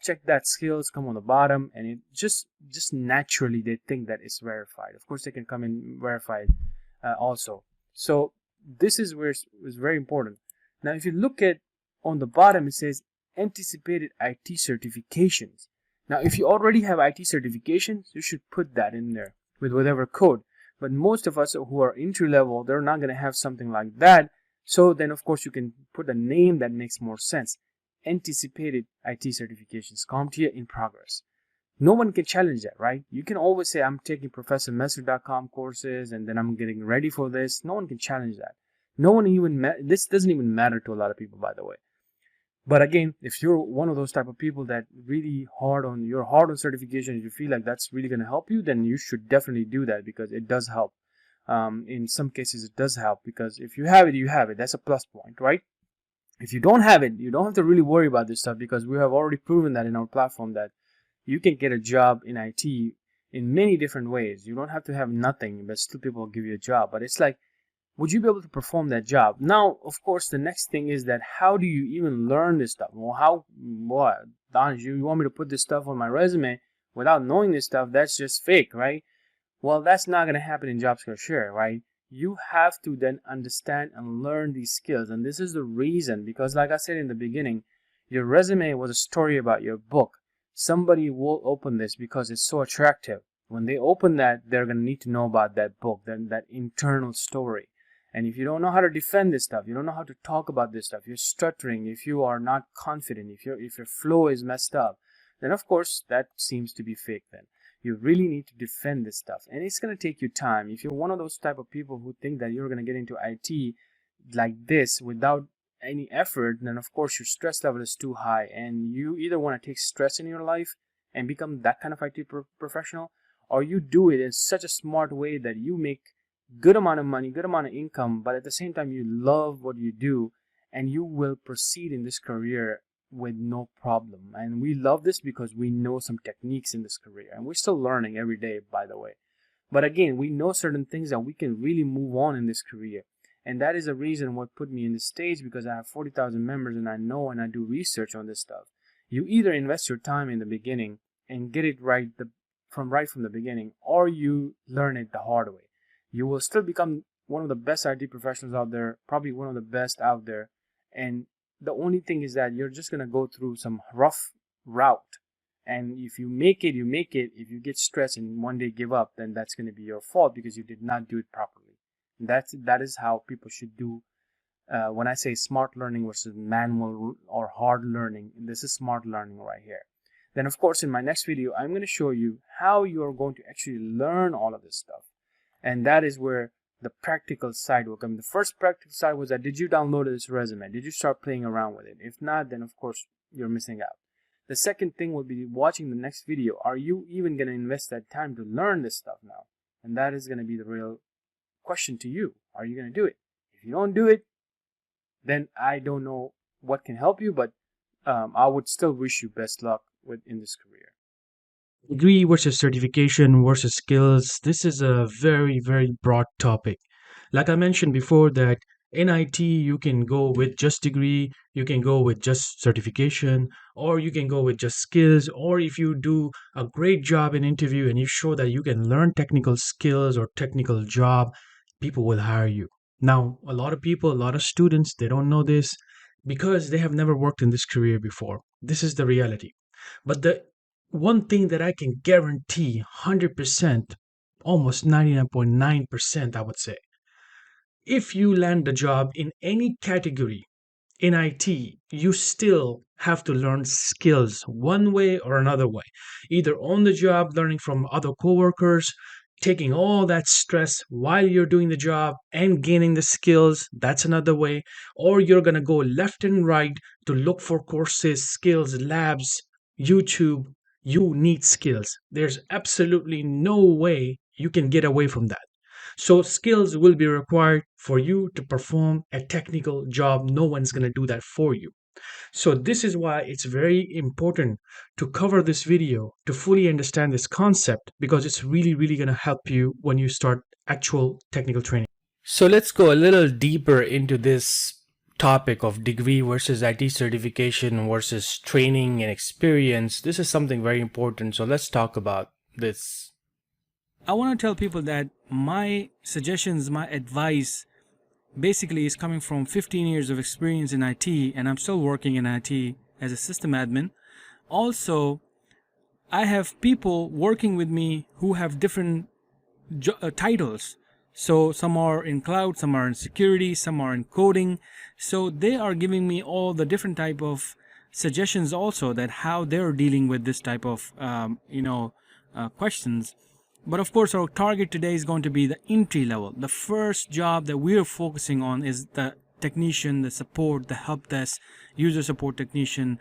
[SPEAKER 3] check that skills, come on the bottom, and it just naturally they think that it's verified. Of course, they can come in verified also. So this is where it's very important. Now, if you look at on the bottom, it says anticipated IT certifications. Now, if you already have IT certifications, you should put that in there with whatever code. But most of us who are entry level, they're not going to have something like that. So then, of course, you can put a name that makes more sense. Anticipated IT certifications, CompTIA in progress. No one can challenge that, right? You can always say, I'm taking ProfessorMesser.com courses and then I'm getting ready for this. No one can challenge that. No one even, this doesn't even matter to a lot of people, by the way. But again, if you're one of those type of people that you're hard on certification, if you feel like that's really going to help you, then you should definitely do that, because it does help. In some cases, it does help, because if you have it, you have it. That's a plus point, right? If you don't have it, you don't have to really worry about this stuff, because we have already proven that in our platform that you can get a job in IT in many different ways. You don't have to have nothing, but still people will give you a job. But it's like, would you be able to perform that job? Now, of course, the next thing is that how do you even learn this stuff? Well, Danish, you want me to put this stuff on my resume without knowing this stuff? That's just fake, right? Well, that's not going to happen in JobSkillShare, right? You have to then understand and learn these skills. And this is the reason, because like I said in the beginning, your resume was a story about your book. Somebody will open this because it's so attractive. When they open that, they're going to need to know about that book, that internal story. And if you don't know how to defend this stuff, you don't know how to talk about this stuff, you're stuttering, if you are not confident, if your flow is messed up, then of course that seems to be fake then. You really need to defend this stuff, and it's going to take you time. If you're one of those type of people who think that you're going to get into IT like this without any effort, then of course your stress level is too high, and you either want to take stress in your life and become that kind of IT professional, or you do it in such a smart way that you make good amount of money, good amount of income, but at the same time you love what you do, and you will proceed in this career with no problem. And we love this because we know some techniques in this career, and we're still learning every day, by the way. But again, we know certain things that we can really move on in this career. And that is the reason what put me in this stage, because I have 40,000 members and I know and I do research on this stuff. You either invest your time in the beginning and get it right from the beginning, or you learn it the hard way. You will still become one of the best IT professionals out there, probably one of the best out there. And the only thing is that you're just going to go through some rough route. And if you make it, you make it. If you get stressed and one day give up, then that's going to be your fault because you did not do it properly. That is how people should do. When I say smart learning versus manual or hard learning, this is smart learning right here. Then, of course, in my next video, I'm going to show you how you are going to actually learn all of this stuff. And that is where the practical side will come. The first practical side was that, did you download this resume? Did you start playing around with it? If not, then of course you're missing out. The second thing will be watching the next video. Are you even going to invest that time to learn this stuff now? And that is going to be the real question to you. Are you going to do it? If you don't do it, then I don't know what can help you, but I would still wish you best luck in this career.
[SPEAKER 1] Degree versus certification versus skills. This is a very, very broad topic. Like I mentioned before, that in IT, you can go with just degree, you can go with just certification, or you can go with just skills. Or if you do a great job in interview and you show that you can learn technical skills or technical job, people will hire you. Now, a lot of people, a lot of students, they don't know this because they have never worked in this career before. This is the reality. But the one thing that I can guarantee 100%, almost 99.9%, I would say, if you land a job in any category in IT, you still have to learn skills one way or another way. Either on the job, learning from other coworkers, taking all that stress while you're doing the job and gaining the skills, that's another way. Or you're going to go left and right to look for courses, skills, labs, YouTube. You need skills. There's absolutely no way you can get away from that. So skills will be required for you to perform a technical job. No one's going to do that for you. So this is why it's very important to cover this video to fully understand this concept, because it's really, really going to help you when you start actual technical training.
[SPEAKER 3] So let's go a little deeper into this topic of degree versus IT certification versus training and experience. This is something very important. So let's talk about this. I want to tell people that my suggestions, my advice basically is coming from 15 years of experience in IT, and I'm still working in IT as a system admin. Also, I have people working with me who have different titles. So some are in cloud, some are in security, some are in coding. So they are giving me all the different type of suggestions also, that how they're dealing with this type of questions. But of course, our target today is going to be the entry level. The first job that we're focusing on is the technician, the support, the help desk, user support technician,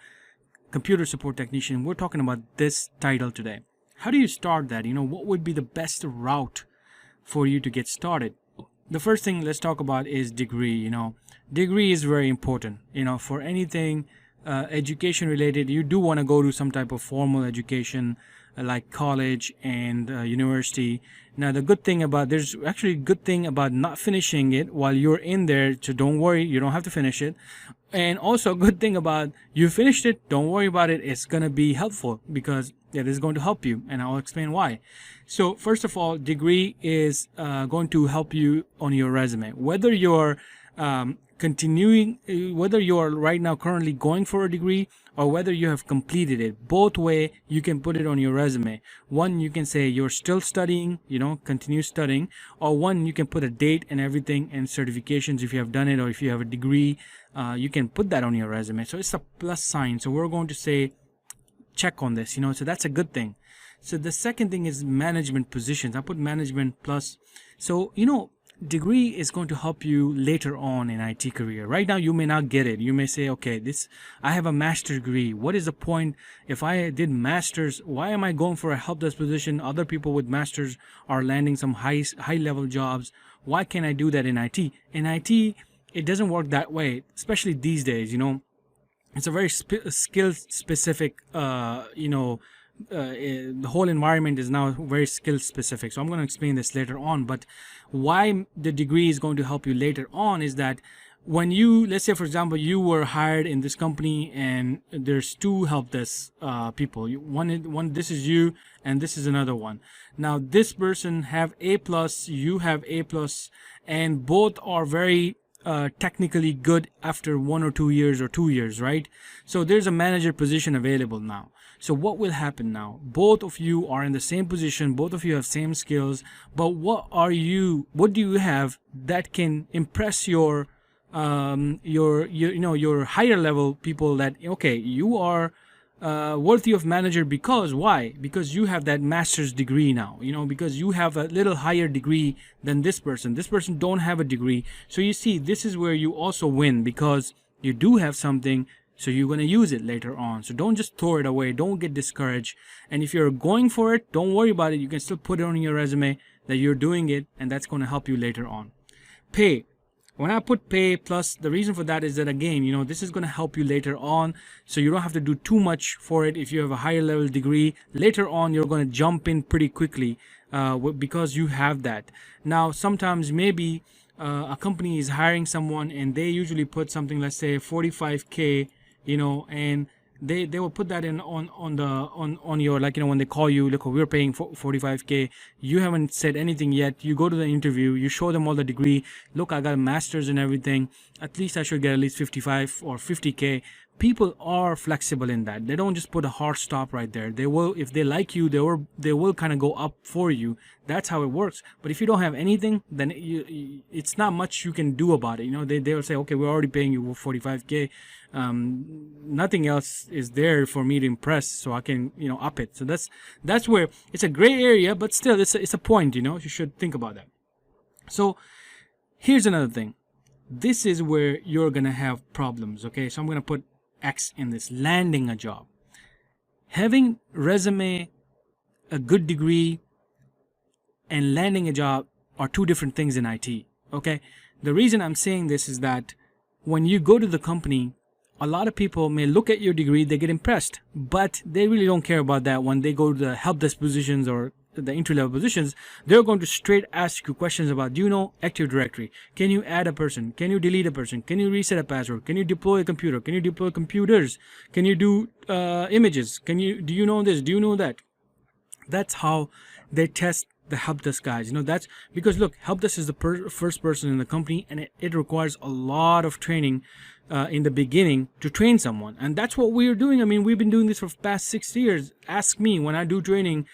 [SPEAKER 3] computer support technician. We're talking about this title today. How do you start that? What would be the best route for you to get started? The first thing let's talk about is degree. Degree is very important. For anything education related, you do want to go to some type of formal education, like college and university. Now there's actually a good thing about not finishing it while you're in there, so don't worry, you don't have to finish it. And also a good thing about you finished it, don't worry about it, it's gonna be helpful because it is going to help you, and I'll explain why. So first of all, degree is going to help you on your resume, whether you're continuing, whether you are right now currently going for a degree or whether you have completed it. Both way you can put it on your resume. One, you can say you're still studying, continue studying, or one, you can put a date and everything and certifications if you have done it, or if you have a degree, you can put that on your resume. So it's a plus sign. So we're going to say check on this, so that's a good thing. So the second thing is management positions. I put management plus. So degree is going to help you later on in IT career. Right now you may not get it. You may say, okay, this, I have a master's degree. What is the point? If I did masters, why am I going for a help desk position? Other people with masters are landing some high level jobs. Why can't I do that in IT? In IT, it doesn't work that way, especially these days. It's a very skill specific, the whole environment is now very skill specific. So I'm going to explain this later on. But why the degree is going to help you later on is that when you, let's say for example, you were hired in this company and there's two help desk people. One, this is you, and this is another one. Now this person have A plus, you have A plus, and both are very technically good after 1 or 2 years or 2 years, right? So there's a manager position available now. So what will happen now? Both of you are in the same position, both of you have same skills, but what do you have that can impress your higher level people, that okay, you are worthy of manager? Because why? Because you have that master's degree now, because you have a little higher degree than this person. This person don't have a degree. So you see, this is where you also win, because you do have something, so you're going to use it later on. So don't just throw it away. Don't get discouraged. And if you're going for it, don't worry about it. You can still put it on your resume that you're doing it, and that's going to help you later on. Pay. When I put pay plus, the reason for that is that, again, this is going to help you later on, so you don't have to do too much for it. If you have a higher level degree, later on you're going to jump in pretty quickly because you have that. Now sometimes maybe a company is hiring someone and they usually put something, let's say 45K, and they will put that in on your, like, when they call you, look, we're paying 45K. You haven't said anything yet. You go to the interview, you show them all the degree. Look, I got a master's and everything. At least I should get at least 55 or 50K. People are flexible in that. They don't just put a hard stop right there. They will, if they like you, they will kind of go up for you. That's how it works. But if you don't have anything, then it's not much you can do about it. They will say, okay, we're already paying you 45K. Nothing else is there for me to impress, so I can up it. So that's where it's a gray area, but still it's a point. You should think about that. So here's another thing. This is where you're gonna have problems. Okay, so I'm gonna put X in this: landing a job. Having resume, a good degree, and landing a job are two different things in IT. Okay, the reason I'm saying this is that when you go to the company, a lot of people may look at your degree, they get impressed, but they really don't care about that. When they go to the help desk positions or the entry level positions, they're going to straight ask you questions about, do you know Active Directory? Can you add a person? Can you delete a person? Can you reset a password? Can you deploy a computer? Can you deploy computers? Can you do images? Do you know this? Do you know that? That's how they test the help desk guys. That's because, look, help desk is the first person in the company, and it requires a lot of training in the beginning to train someone, and that's what we're doing. We've been doing this for the past 6 years. Ask me when I do training.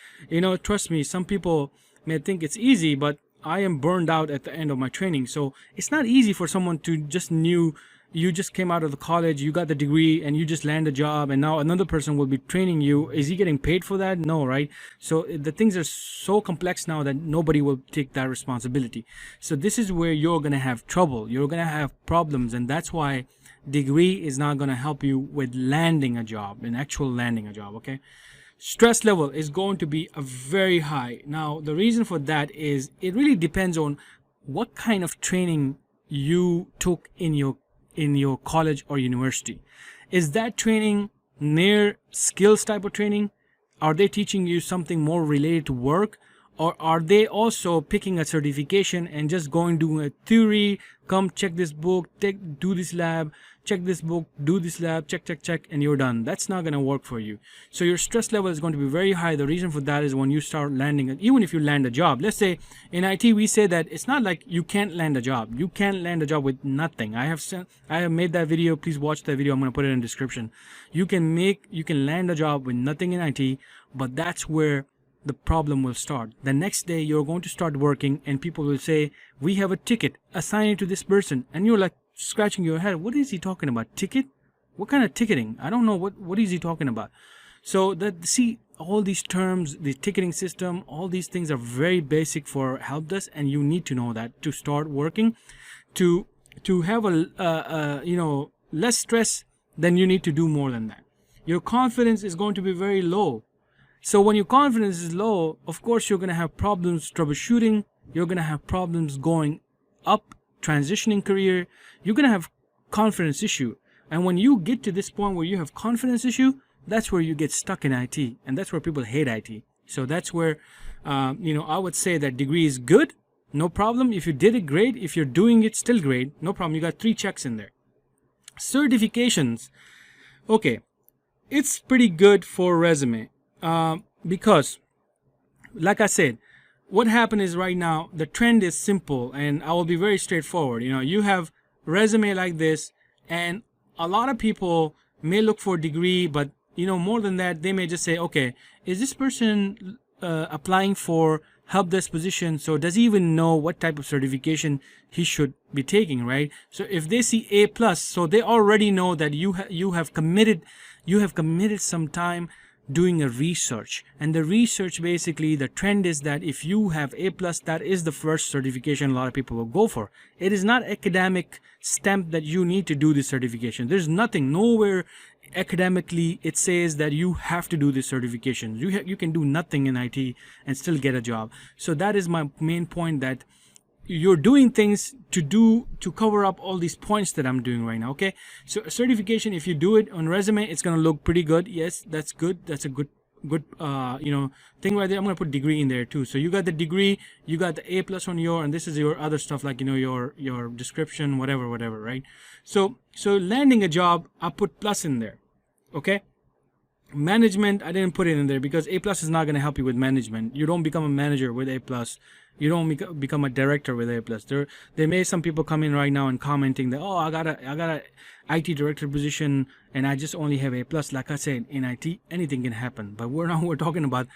[SPEAKER 3] Trust me, some people may think it's easy, but I am burned out at the end of my training. So it's not easy for someone to you just came out of the college, you got the degree, and you just land a job, and now another person will be training you. Is he getting paid for that? No, right? So the things are so complex now that nobody will take that responsibility. So this is where you're going to have trouble. You're going to have problems, and that's why degree is not going to help you with landing a job, an actual landing a job, okay? Stress level is going to be a very high. Now, the reason for that is it really depends on what kind of training you took in your college or university. Is that training near skills type of training? Are they teaching you something more related to work? Or are they also picking a certification and just going doing a theory, come check this book, do this lab, check this book, do this lab, check, and you're done? That's not going to work for you. So your stress level is going to be very high. The reason for that is when you start landing, even if you land a job, let's say in IT, we say that it's not like you can't land a job. You can't land a job with nothing. I have made that video. Please watch that video. I'm going to put it in the description. You can land a job with nothing in IT, but that's where the problem will start. The next day you're going to start working and people will say, we have a ticket, assign it to this person, and you're like scratching your head, what is he talking about? Ticket? What kind of ticketing? I don't know, what is he talking about? So that, see, all these terms, the ticketing system, all these things are very basic for help desk, and you need to know that to start working. To have a less stress, then you need to do more than that. Your confidence is going to be very low. So when your confidence is low, of course you're going to have problems troubleshooting, you're going to have problems going up, transitioning career, you're going to have confidence issue. And when you get to this point where you have confidence issue, that's where you get stuck in IT, and that's where people hate IT. So that's where I would say that degree is good, no problem. If you did it, great. If you're doing it, still great, no problem. You got 3 checks in there. Certifications, okay, it's pretty good for resume, because like I said, what happened is right now the trend is simple, and I will be very straightforward. You have resume like this, and a lot of people may look for a degree, but more than that, they may just say, okay, is this person applying for help desk position, so does he even know what type of certification he should be taking, right? So if they see A plus, so they already know that you have committed some time doing a research. And the research, basically the trend is that if you have A plus, that is the first certification a lot of people will go for. It is not academic stamp that you need to do this certification. There's nothing, nowhere academically it says that you have to do this certification. You can do nothing in IT and still get a job. So that is my main point, that you're doing things to cover up all these points that I'm doing right now. Okay, so certification, if you do it on resume, it's gonna look pretty good. Yes, that's good. That's a good thing right there. I'm gonna put degree in there too. So you got the degree, you got the A plus on your, and this is your other stuff, like your description, whatever, right? So landing a job, I put plus in there. Okay, management, I didn't put it in there because A plus is not going to help you with management. You don't become a manager with A plus. You don't become a director with A plus. There may some people come in right now and commenting that, oh, I got a IT director position and I just only have A plus. Like I said, in IT anything can happen, but we're talking about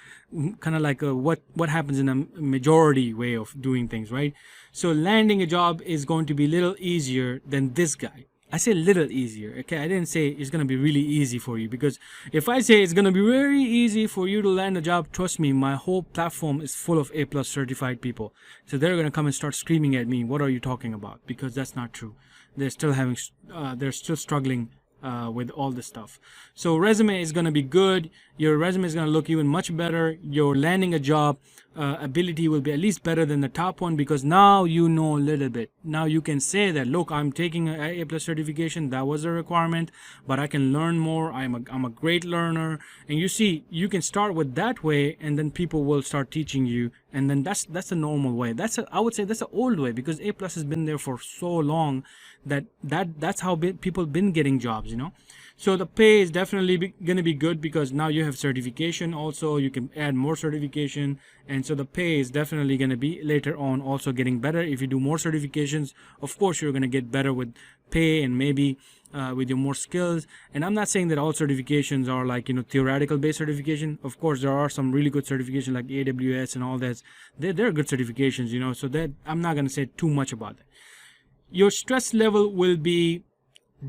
[SPEAKER 3] kind of like what happens in a majority way of doing things, right? So landing a job is going to be a little easier than this guy. I say little easier, okay? I didn't say it's going to be really easy for you, because if I say it's going to be very easy for you to land a job, trust me, my whole platform is full of A plus certified people. So they're going to come and start screaming at me, what are you talking about? Because that's not true. They're still struggling with all this stuff. So resume is going to be good. Your resume is going to look even much better. Your landing a job ability will be at least better than the top one, because now you know a little bit. Now you can say that, look, I'm taking an A plus certification, that was a requirement, but I can learn more. I'm a great learner. And you see, you can start with that way, and then people will start teaching you, and then that's the normal way. I would say that's the old way, because A plus has been there for so long that's how people been getting jobs, So the pay is definitely going to be good, because now you have certification. Also, you can add more certification, and so the pay is definitely going to be later on also getting better. If you do more certifications, of course you're going to get better with pay, and maybe with your more skills. And I'm not saying that all certifications are like theoretical based certification. Of course there are some really good certifications like AWS and all that. They're good certifications, so that I'm not going to say too much about that. Your stress level will be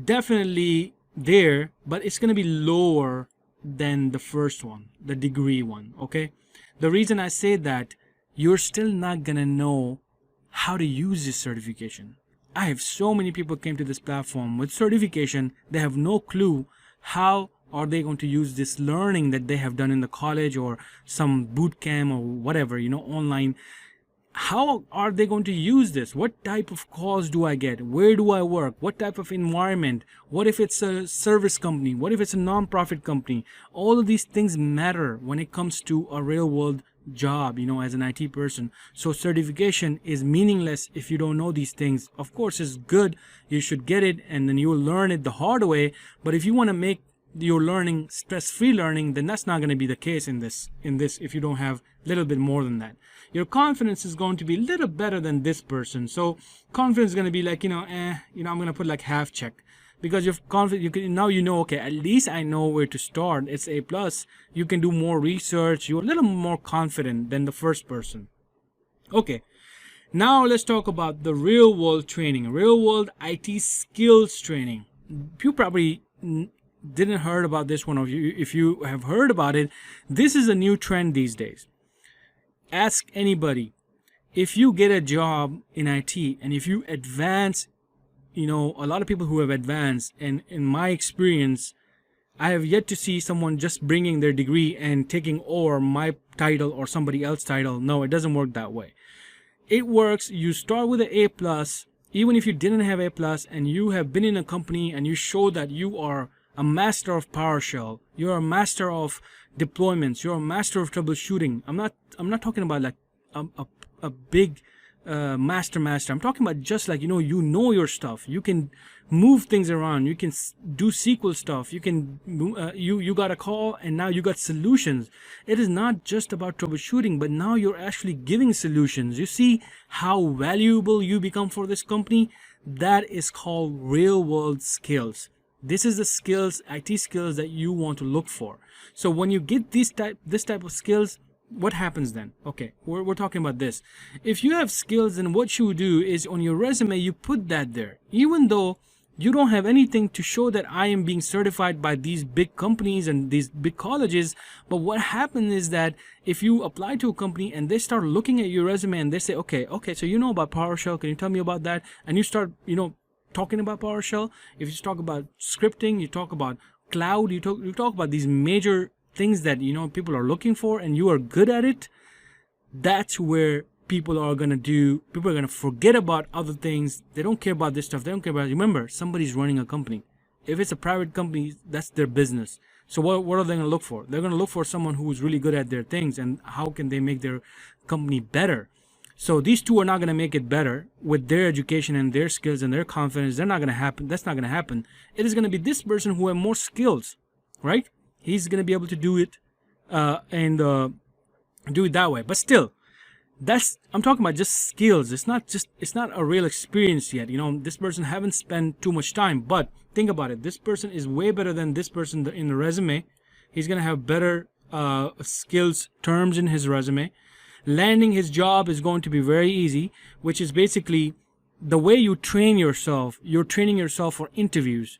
[SPEAKER 3] definitely there, but it's going to be lower than the first one, the degree one. Okay, the reason I say that, you're still not going to know how to use this certification. I have so many people came to this platform with certification. They have no clue how are they going to use this learning that they have done in the college or some boot camp or whatever, online. How are they going to use this? What type of calls do I get? Where do I work? What type of environment? What if it's a service company? What if it's a non-profit company? All of these things matter when it comes to a real world job, as an IT person. So certification is meaningless if you don't know these things. Of course, it's good. You should get it, and then you will learn it the hard way. But if you want to make your learning stress-free learning, then that's not going to be the case in this if you don't have a little bit more than that. Your confidence is going to be a little better than this person. So confidence is going to be like, I'm going to put like half check, because you're confident. Now okay, at least I know where to start. It's A plus. You can do more research. You're a little more confident than the first person. Okay, now let's talk about the real world training, real world IT skills training. You probably didn't heard about this one, of you, if you have heard about it, this is a new trend these days. Ask anybody. If you get a job in IT and if you advance, a lot of people who have advanced, and in my experience, I have yet to see someone just bringing their degree and taking over my title or somebody else's title. No, it doesn't work that way. It works, you start with an A plus, even if you didn't have A plus, and you have been in a company and you show that you are a master of PowerShell, you're a master of deployments, you're a master of troubleshooting. I'm not talking about like a big master. I'm talking about just like, your stuff. You can move things around. You can do SQL stuff. You can you got a call and now you got solutions. It is not just about troubleshooting, but now you're actually giving solutions. You see how valuable you become for this company? That is called real world skills. This is the skills, IT skills, that you want to look for. So when you get this type of skills, what happens then? Okay, we're talking about this. If you have skills, then what you do is on your resume, you put that there. Even though you don't have anything to show that I am being certified by these big companies and these big colleges, but what happens is that if you apply to a company and they start looking at your resume and they say, okay, so you know about PowerShell, can you tell me about that? And you start, talking about PowerShell. If you talk about scripting, you talk about cloud, you talk about these major things that people are looking for, and you are good at it, that's where people are going to forget about other things. They don't care about this stuff. They don't care about it. Remember, somebody's running a company. If it's a private company, that's their business. So what are they going to look for? They're going to look for someone who's really good at their things, and how can they make their company better. So these two are not going to make it better with their education and their skills and their confidence. They're not going to happen. That's not going to happen. It is going to be this person who has more skills, right? He's going to be able to do it and do it that way. But still, I'm talking about just skills. It's not a real experience yet. This person haven't spent too much time. But think about it. This person is way better than this person in the resume. He's going to have better skills terms in his resume. Landing his job is going to be very easy, which is basically the way you train yourself. You're training yourself for interviews.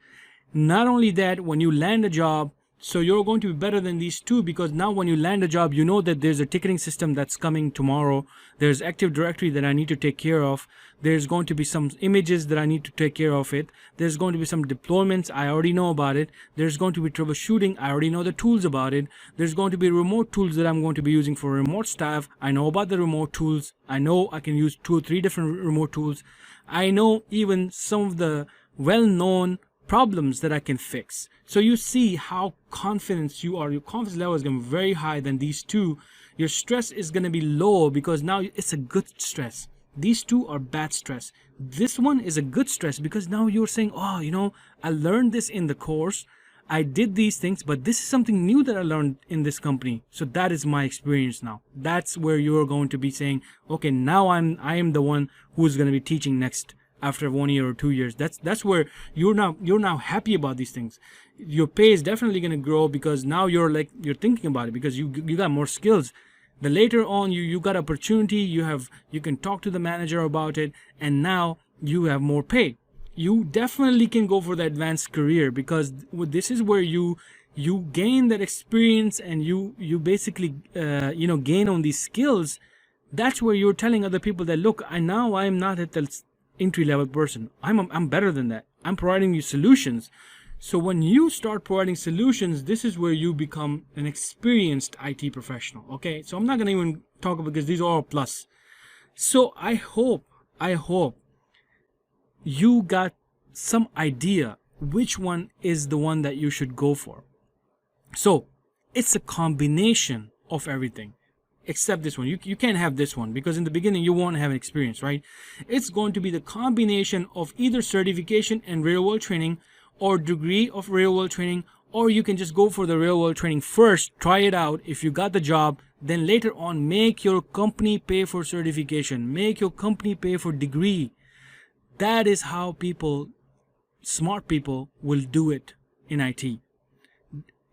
[SPEAKER 3] Not only that, when you land a job, so you're going to be better than these two, because now when you land a job, you know that there's a ticketing system that's coming tomorrow. There's Active Directory that I need to take care of. There's going to be some images that I need to take care of it. There's going to be some deployments. I already know about it. There's going to be troubleshooting. I already know the tools about it. There's going to be remote tools that I'm going to be using for remote staff. I know about the remote tools. I know I can use 2 or 3 different remote tools. I know even some of the well-known problems that I can fix. So you see how confident you are. Your confidence level is going to be very high than these two. Your stress is going to be low because now it's a good stress. These two are bad stress. This one is a good stress because now you're saying, oh, I learned this in the course. I did these things, but this is something new that I learned in this company. So that is my experience now. That's where you're going to be saying, okay, now I am the one who's going to be teaching next after 1 year or 2 years. That's where you're now happy about these things. Your pay is definitely going to grow because now you're thinking about it because you got more skills. The later on you got opportunity, you can talk to the manager about it, and now you have more pay. You definitely can go for the advanced career because this is where you gain that experience and you basically gain on these skills. That's where you're telling other people that, look, I'm not at the entry-level person. I'm better than that. I'm providing you solutions. So when you start providing solutions, this is where you become an experienced IT professional. Okay, so I'm not going to even talk about, because these are all plus. So I hope you got some idea which one is the one that you should go for. So it's a combination of everything. Except this one. You can't have this one because in the beginning you won't have an experience, right? It's going to be the combination of either certification and real world training or degree of real world training, or you can just go for the real world training first, try it out. If you got the job, then later on make your company pay for certification, make your company pay for degree. That is how smart people will do it in IT.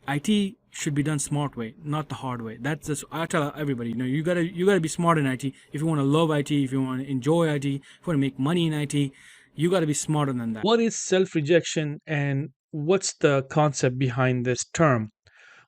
[SPEAKER 3] IT should be done smart way, not the hard way. That's just, I tell everybody, you gotta be smart in IT. If you want to love IT, if you want to enjoy IT, if you want to make money in IT, you gotta be smarter than that.
[SPEAKER 1] What is self rejection and what's the concept behind this term?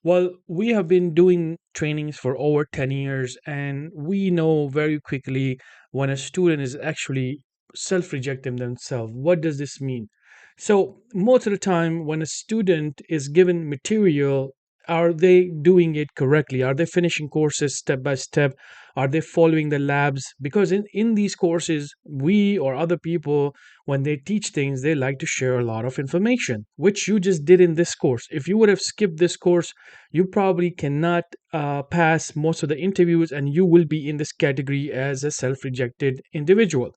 [SPEAKER 1] Well, we have been doing trainings for over 10 years, and we know very quickly when a student is actually self rejecting themselves. What does this mean? So, most of the time, when a student is given material, are they doing it correctly? Are they finishing courses step by step? Are they following the labs? Because in these courses, we or other people, when they teach things, they like to share a lot of information, which you just did in this course. If you would have skipped this course, you probably cannot pass most of the interviews, and you will be in this category as a self rejected individual.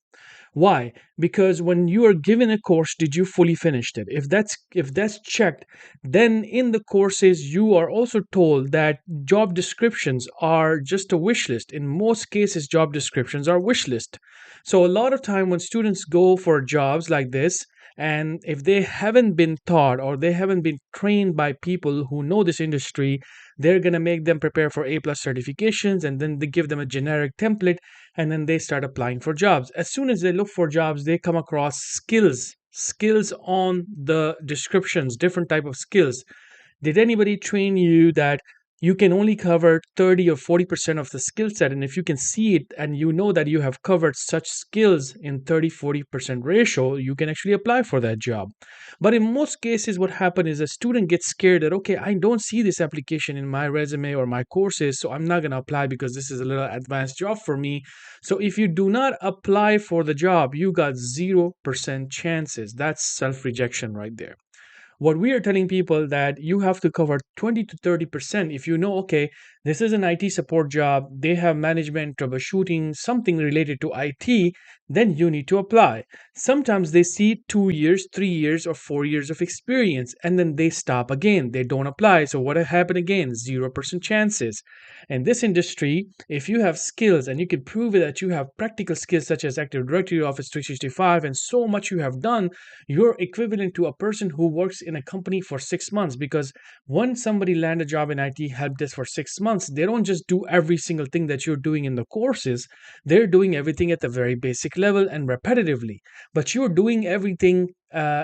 [SPEAKER 1] Why? Because when you are given a course, did you fully finish it? If that's checked, then in the courses you are also told that job descriptions are just a wish list. In most cases, job descriptions are wish list. So a lot of time when students go for jobs like this, and if they haven't been taught or they haven't been trained by people who know this industry, they're going to make them prepare for A plus certifications, and then they give them a generic template, and then they start applying for jobs. As soon as they look for jobs, they come across skills on the descriptions, different type of skills. Did anybody train you that you can only cover 30 or 40% of the skill set? And if you can see it and you know that you have covered such skills in 30-40% ratio, you can actually apply for that job. But in most cases, what happens is a student gets scared that, okay, I don't see this application in my resume or my courses, so I'm not going to apply because this is a little advanced job for me. So if you do not apply for the job, you got 0% chances. That's self rejection right there. What we are telling people that you have to cover 20 to 30%. If you know, okay, this is an IT support job, they have management, troubleshooting, something related to IT, then you need to apply. Sometimes they see 2 years, 3 years, or 4 years of experience, and then they stop again. They don't apply. So what happened again? 0% chances. In this industry, if you have skills and you can prove that you have practical skills such as Active Directory, Office 365, and so much you have done, you're equivalent to a person who works in a company for 6 months. Because when somebody land a job in IT help desk for 6 months, they don't just do every single thing that you're doing in the courses. They're doing everything at the very basic level and repetitively. But you're doing everything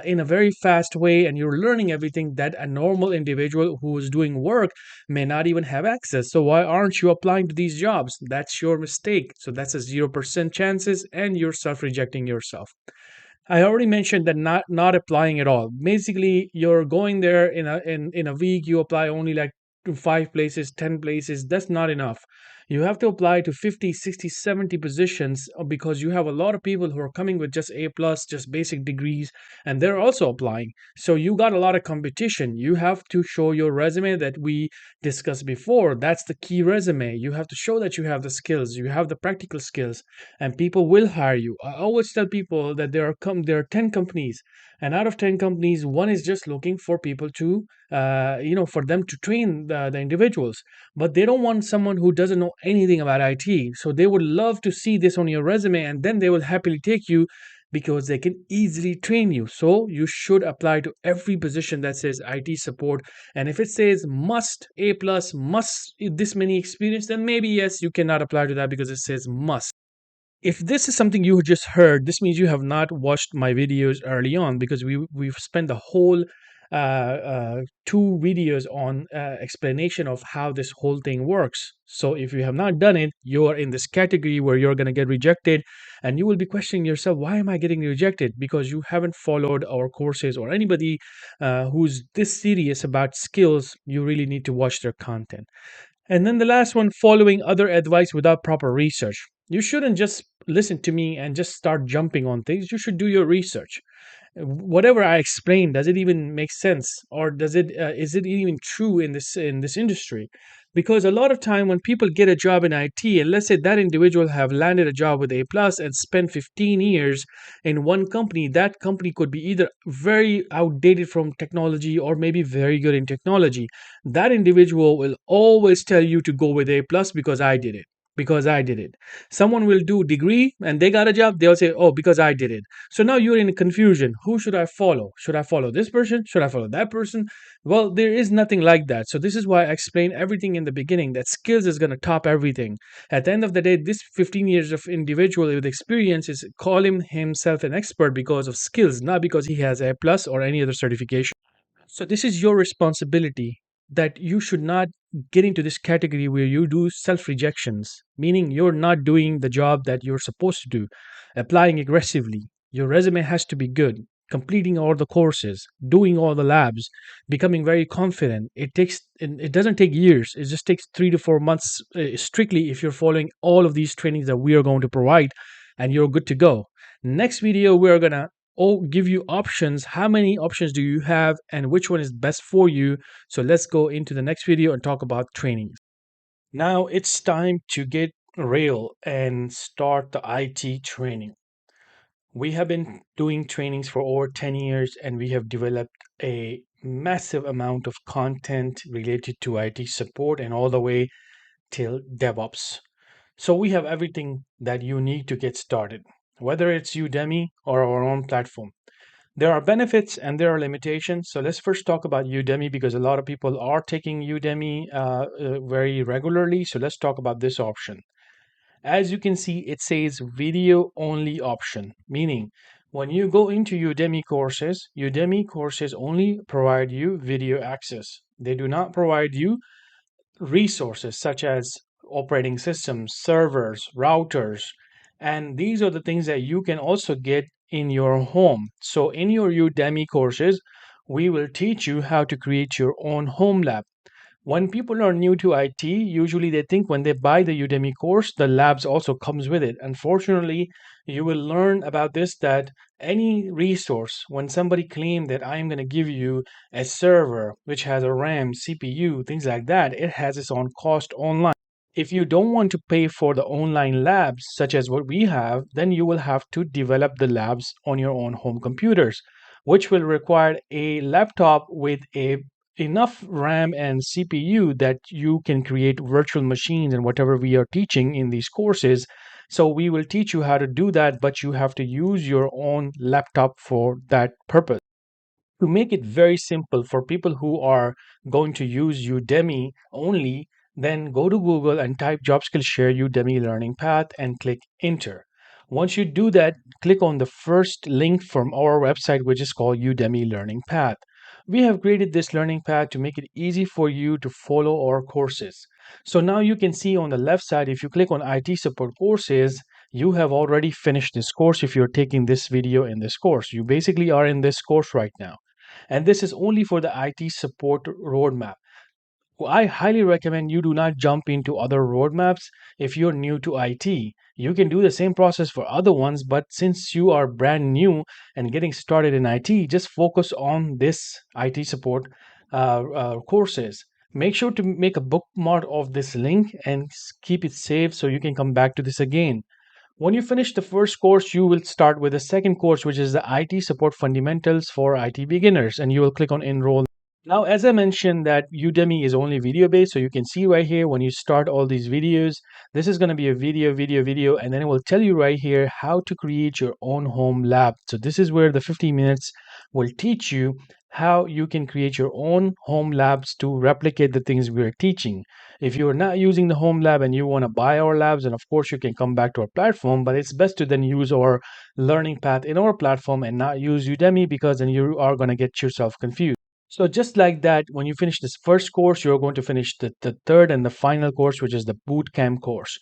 [SPEAKER 1] in a very fast way, and you're learning everything that a normal individual who is doing work may not even have access. So why aren't you applying to these jobs? That's your mistake. So that's a 0% chances, and you're self-rejecting yourself. I already mentioned that not applying at all. Basically, you're going there in a week. You apply only like to 5 places, 10 places. That's not enough. You have to apply to 50, 60, 70 positions because you have a lot of people who are coming with just A plus, just basic degrees, and they're also applying. So you got a lot of competition. You have to show your resume that we discussed before. That's the key resume. You have to show that you have the skills, you have the practical skills, and people will hire you. I always tell people that there are 10 companies, and out of 10 companies, one is just looking for people to for them to train the individuals, but they don't want someone who doesn't know anything about IT. So they would love to see this on your resume, and then they will happily take you because they can easily train you. So you should apply to every position that says IT support. And if it says must A plus, must this many experience, then maybe yes, you cannot apply to that because it says must. If this is something you just heard, this means you have not watched my videos early on, because we've spent the whole 2 videos on explanation of how this whole thing works. So if you have not done it, you are in this category where you're going to get rejected, and you will be questioning yourself, why am I getting rejected? Because you haven't followed our courses, or anybody who's this serious about skills, you really need to watch their content. And then the last one, following other advice without proper research. You shouldn't just listen to me and just start jumping on things. You should do your research. Whatever I explain, does it even make sense, or does it is it even true in this industry? Because a lot of time when people get a job in IT, and let's say that individual have landed a job with A plus and spent 15 years in one company, that company could be either very outdated from technology or maybe very good in technology. That individual will always tell you to go with A plus because I did it. Because I did it. Someone will do degree and they got a job, they'll say, oh, because I did it. So now you're in confusion. Who should I follow? Should I follow this person? Should I follow that person? Well, there is nothing like that. So this is why I explained everything in the beginning, that skills is going to top everything. At the end of the day, this 15 years of individual with experience is calling himself an expert because of skills, not because he has A plus or any other certification. So this is your responsibility, that you should not get into this category where you do self-rejections, meaning you're not doing the job that you're supposed to do, applying aggressively. Your resume has to be good, completing all the courses, doing all the labs, becoming very confident. It doesn't take years. It just takes 3 to 4 months, strictly if you're following all of these trainings that we are going to provide, and you're good to go. Next video, we're gonna give you options. How many options do you have and which one is best for you? So let's go into the next video and talk about trainings. Now it's time to get real and start the IT training. We have been doing trainings for over 10 years and we have developed a massive amount of content related to IT support and all the way till DevOps. So we have everything that you need to get started, whether it's Udemy or our own platform. There are benefits and there are limitations. So let's first talk about Udemy because a lot of people are taking Udemy very regularly. So let's talk about this option. As you can see, it says video only option, meaning when you go into Udemy courses only provide you video access. They do not provide you resources such as operating systems, servers, routers, and these are the things that you can also get in your home. So in your Udemy courses, we will teach you how to create your own home lab. When people are new to IT, usually they think when they buy the Udemy course, the labs also comes with it. Unfortunately, you will learn about this that any resource, when somebody claim that I'm going to give you a server which has a RAM, CPU, things like that, it has its own cost online. If you don't want to pay for the online labs, such as what we have, then you will have to develop the labs on your own home computers, which will require a laptop with a enough RAM and CPU that you can create virtual machines and whatever we are teaching in these courses. So we will teach you how to do that, but you have to use your own laptop for that purpose. To make it very simple for people who are going to use Udemy only, then go to Google and type JobSkillShare Udemy Learning Path and click Enter. Once you do that, click on the first link from our website, which is called Udemy Learning Path. We have created this learning path to make it easy for you to follow our courses. So now you can see on the left side, if you click on IT support courses, you have already finished this course. If you're taking this video in this course, you basically are in this course right now. And this is only for the IT support roadmap. I highly recommend you do not jump into other roadmaps if you're new to IT. You can do the same process for other ones, but since you are brand new and getting started in IT, just focus on this IT support courses. Make sure to make a bookmark of this link and keep it saved so you can come back to this again. When you finish the first course, you will start with the second course, which is the IT support fundamentals for IT beginners, and you will click on enroll. Now, as I mentioned that Udemy is only video based, so you can see right here when you start all these videos, this is going to be a video, and then it will tell you right here how to create your own home lab. So this is where the 15 minutes will teach you how you can create your own home labs to replicate the things we're teaching. If you are not using the home lab and you want to buy our labs, then of course you can come back to our platform, but it's best to then use our learning path in our platform and not use Udemy because then you are going to get yourself confused. So just like that, when you finish this first course, you're going to finish the third and the final course, which is the boot camp course.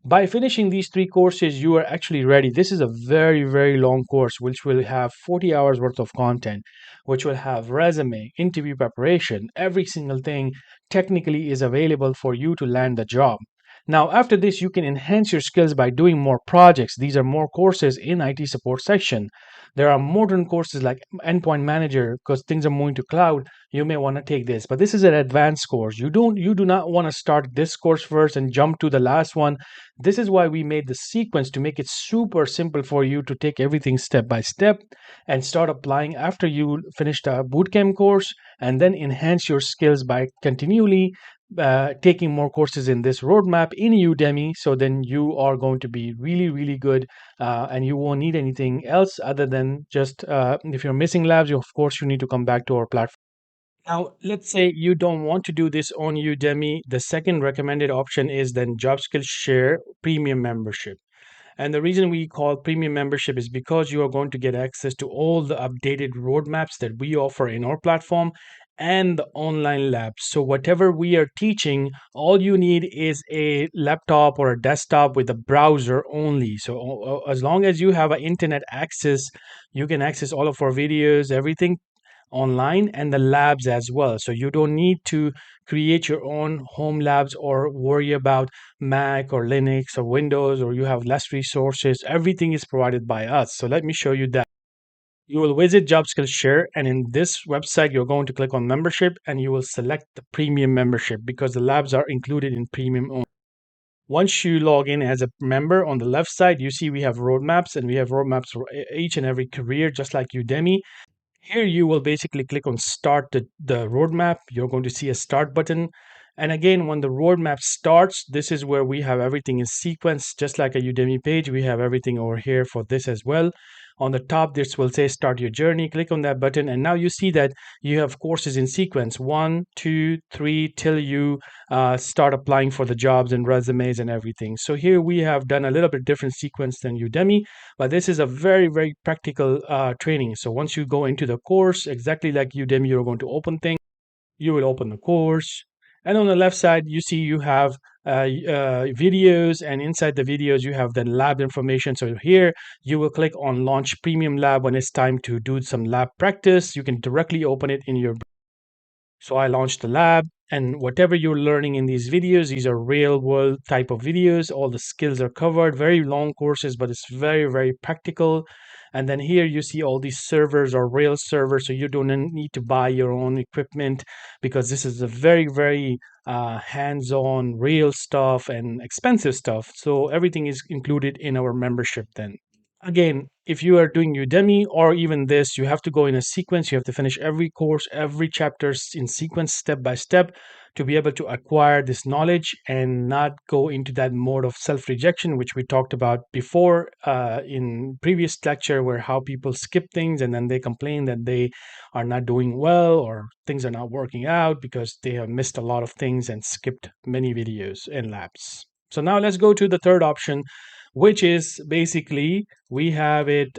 [SPEAKER 1] By finishing these three courses, you are actually ready. This is a very, very long course, which will have 40 hours worth of content, which will have resume, interview preparation, every single thing technically is available for you to land the job. Now, after this, you can enhance your skills by doing more projects. These are more courses in IT support section. There are modern courses like Endpoint Manager because things are moving to cloud. You may want to take this, but this is an advanced course. You do not want to start this course first and jump to the last one. This is why we made the sequence to make it super simple for you to take everything step by step and start applying after you finish the bootcamp course and then enhance your skills by continually taking more courses in this roadmap in Udemy. So then you are going to be really, really good and you won't need anything else other than just if you're missing labs, of course, you need to come back to our platform. Now, let's say you don't want to do this on Udemy. The second recommended option is then JobSkillShare Premium Membership. And the reason we call premium membership is because you are going to get access to all the updated roadmaps that we offer in our platform and the online labs. So whatever we are teaching, all you need is a laptop or a desktop with a browser only. So as long as you have an internet access, you can access all of our videos, everything online, and the labs as well. So you don't need to create your own home labs or worry about Mac or Linux or Windows, or you have less resources. Everything is provided by us. So let me show you that. You will visit JobSkillShare, and in this website, you're going to click on membership and you will select the premium membership because the labs are included in premium only. Once you log in as a member, on the left side, you see we have roadmaps, and we have roadmaps for each and every career, just like Udemy. Here you will basically click on start the roadmap. You're going to see a start button. And again, when the roadmap starts, this is where we have everything in sequence, just like a Udemy page. We have everything over here for this as well. On the top, this will say start your journey. Click on that button. And now you see that you have courses in sequence 1, 2, 3 till you start applying for the jobs and resumes and everything. So here we have done a little bit different sequence than Udemy, but this is a very, very practical training. So once you go into the course, exactly like Udemy, you're going to open things. You will open the course. And on the left side, you see you have videos, and inside the videos, you have the lab information. So here, you will click on Launch Premium Lab when it's time to do some lab practice. You can directly open it in your. So I launched the lab, and whatever you're learning in these videos, these are real world type of videos. All the skills are covered, very long courses, but it's very, very practical. And then here you see all these servers are real servers, so you don't need to buy your own equipment because this is a very, very hands-on, real stuff and expensive stuff. So everything is included in our membership then. Again, if you are doing Udemy or even this, you have to go in a sequence. You have to finish every course, every chapter in sequence, step by step, to be able to acquire this knowledge and not go into that mode of self-rejection, which we talked about before in previous lecture, where how people skip things and then they complain that they are not doing well or things are not working out because they have missed a lot of things and skipped many videos and labs. So now let's go to the third option, which is basically we have it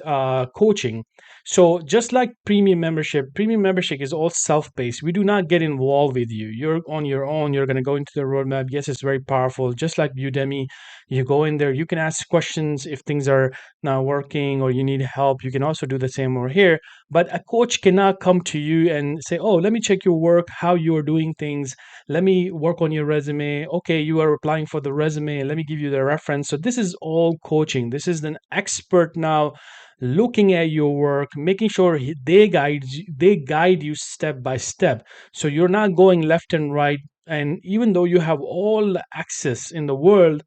[SPEAKER 1] coaching. So just like premium membership is all self-paced. We do not get involved with you. You're on your own. You're going to go into the roadmap. Yes, it's very powerful. Just like Udemy, you go in there, you can ask questions if things are not working or you need help. You can also do the same over here. But a coach cannot come to you and say, oh, let me check your work, how you are doing things. Let me work on your resume. Okay, you are applying for the resume. Let me give you the reference. So this is all coaching. This is an expert now looking at your work, making sure they guide you step by step. So you're not going left and right. And even though you have all the access in the world,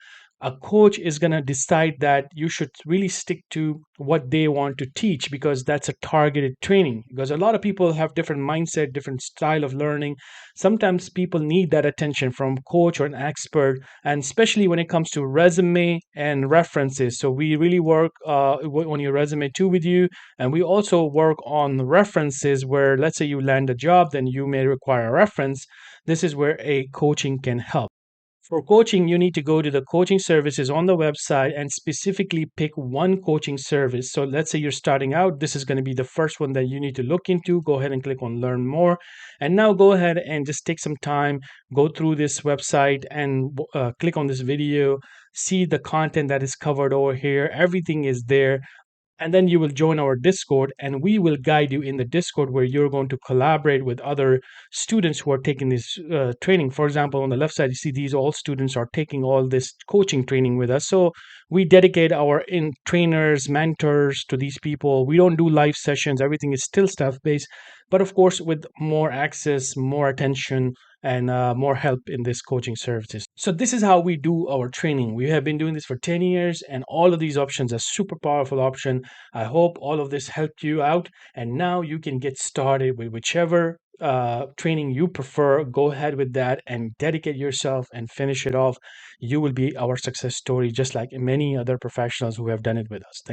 [SPEAKER 1] a coach is going to decide that you should really stick to what they want to teach because that's a targeted training. Because a lot of people have different mindset, different style of learning. Sometimes people need that attention from coach or an expert, and especially when it comes to resume and references. So we really work on your resume too with you, and we also work on references where, let's say you land a job, then you may require a reference. This is where a coaching can help. For coaching, you need to go to the coaching services on the website and specifically pick one coaching service. So let's say you're starting out, this is going to be the first one that you need to look into. Go ahead and click on learn more. And now go ahead and just take some time, go through this website and click on this video, see the content that is covered over here. Everything is there, and then you will join our Discord, and we will guide you in the Discord where you're going to collaborate with other students who are taking this training. For example, on the left side, you see these all students are taking all this coaching training with us. So we dedicate our in trainers, mentors to these people. We don't do live sessions. Everything is still staff based, but of course with more access, more attention, and more help in this coaching services. So this is how we do our training. We have been doing this for 10 years, and all of these options are super powerful option. I hope all of this helped you out, and now you can get started with whichever training you prefer. Go ahead with that and dedicate yourself and finish it off. You will be our success story, just like many other professionals who have done it with us. Thank you.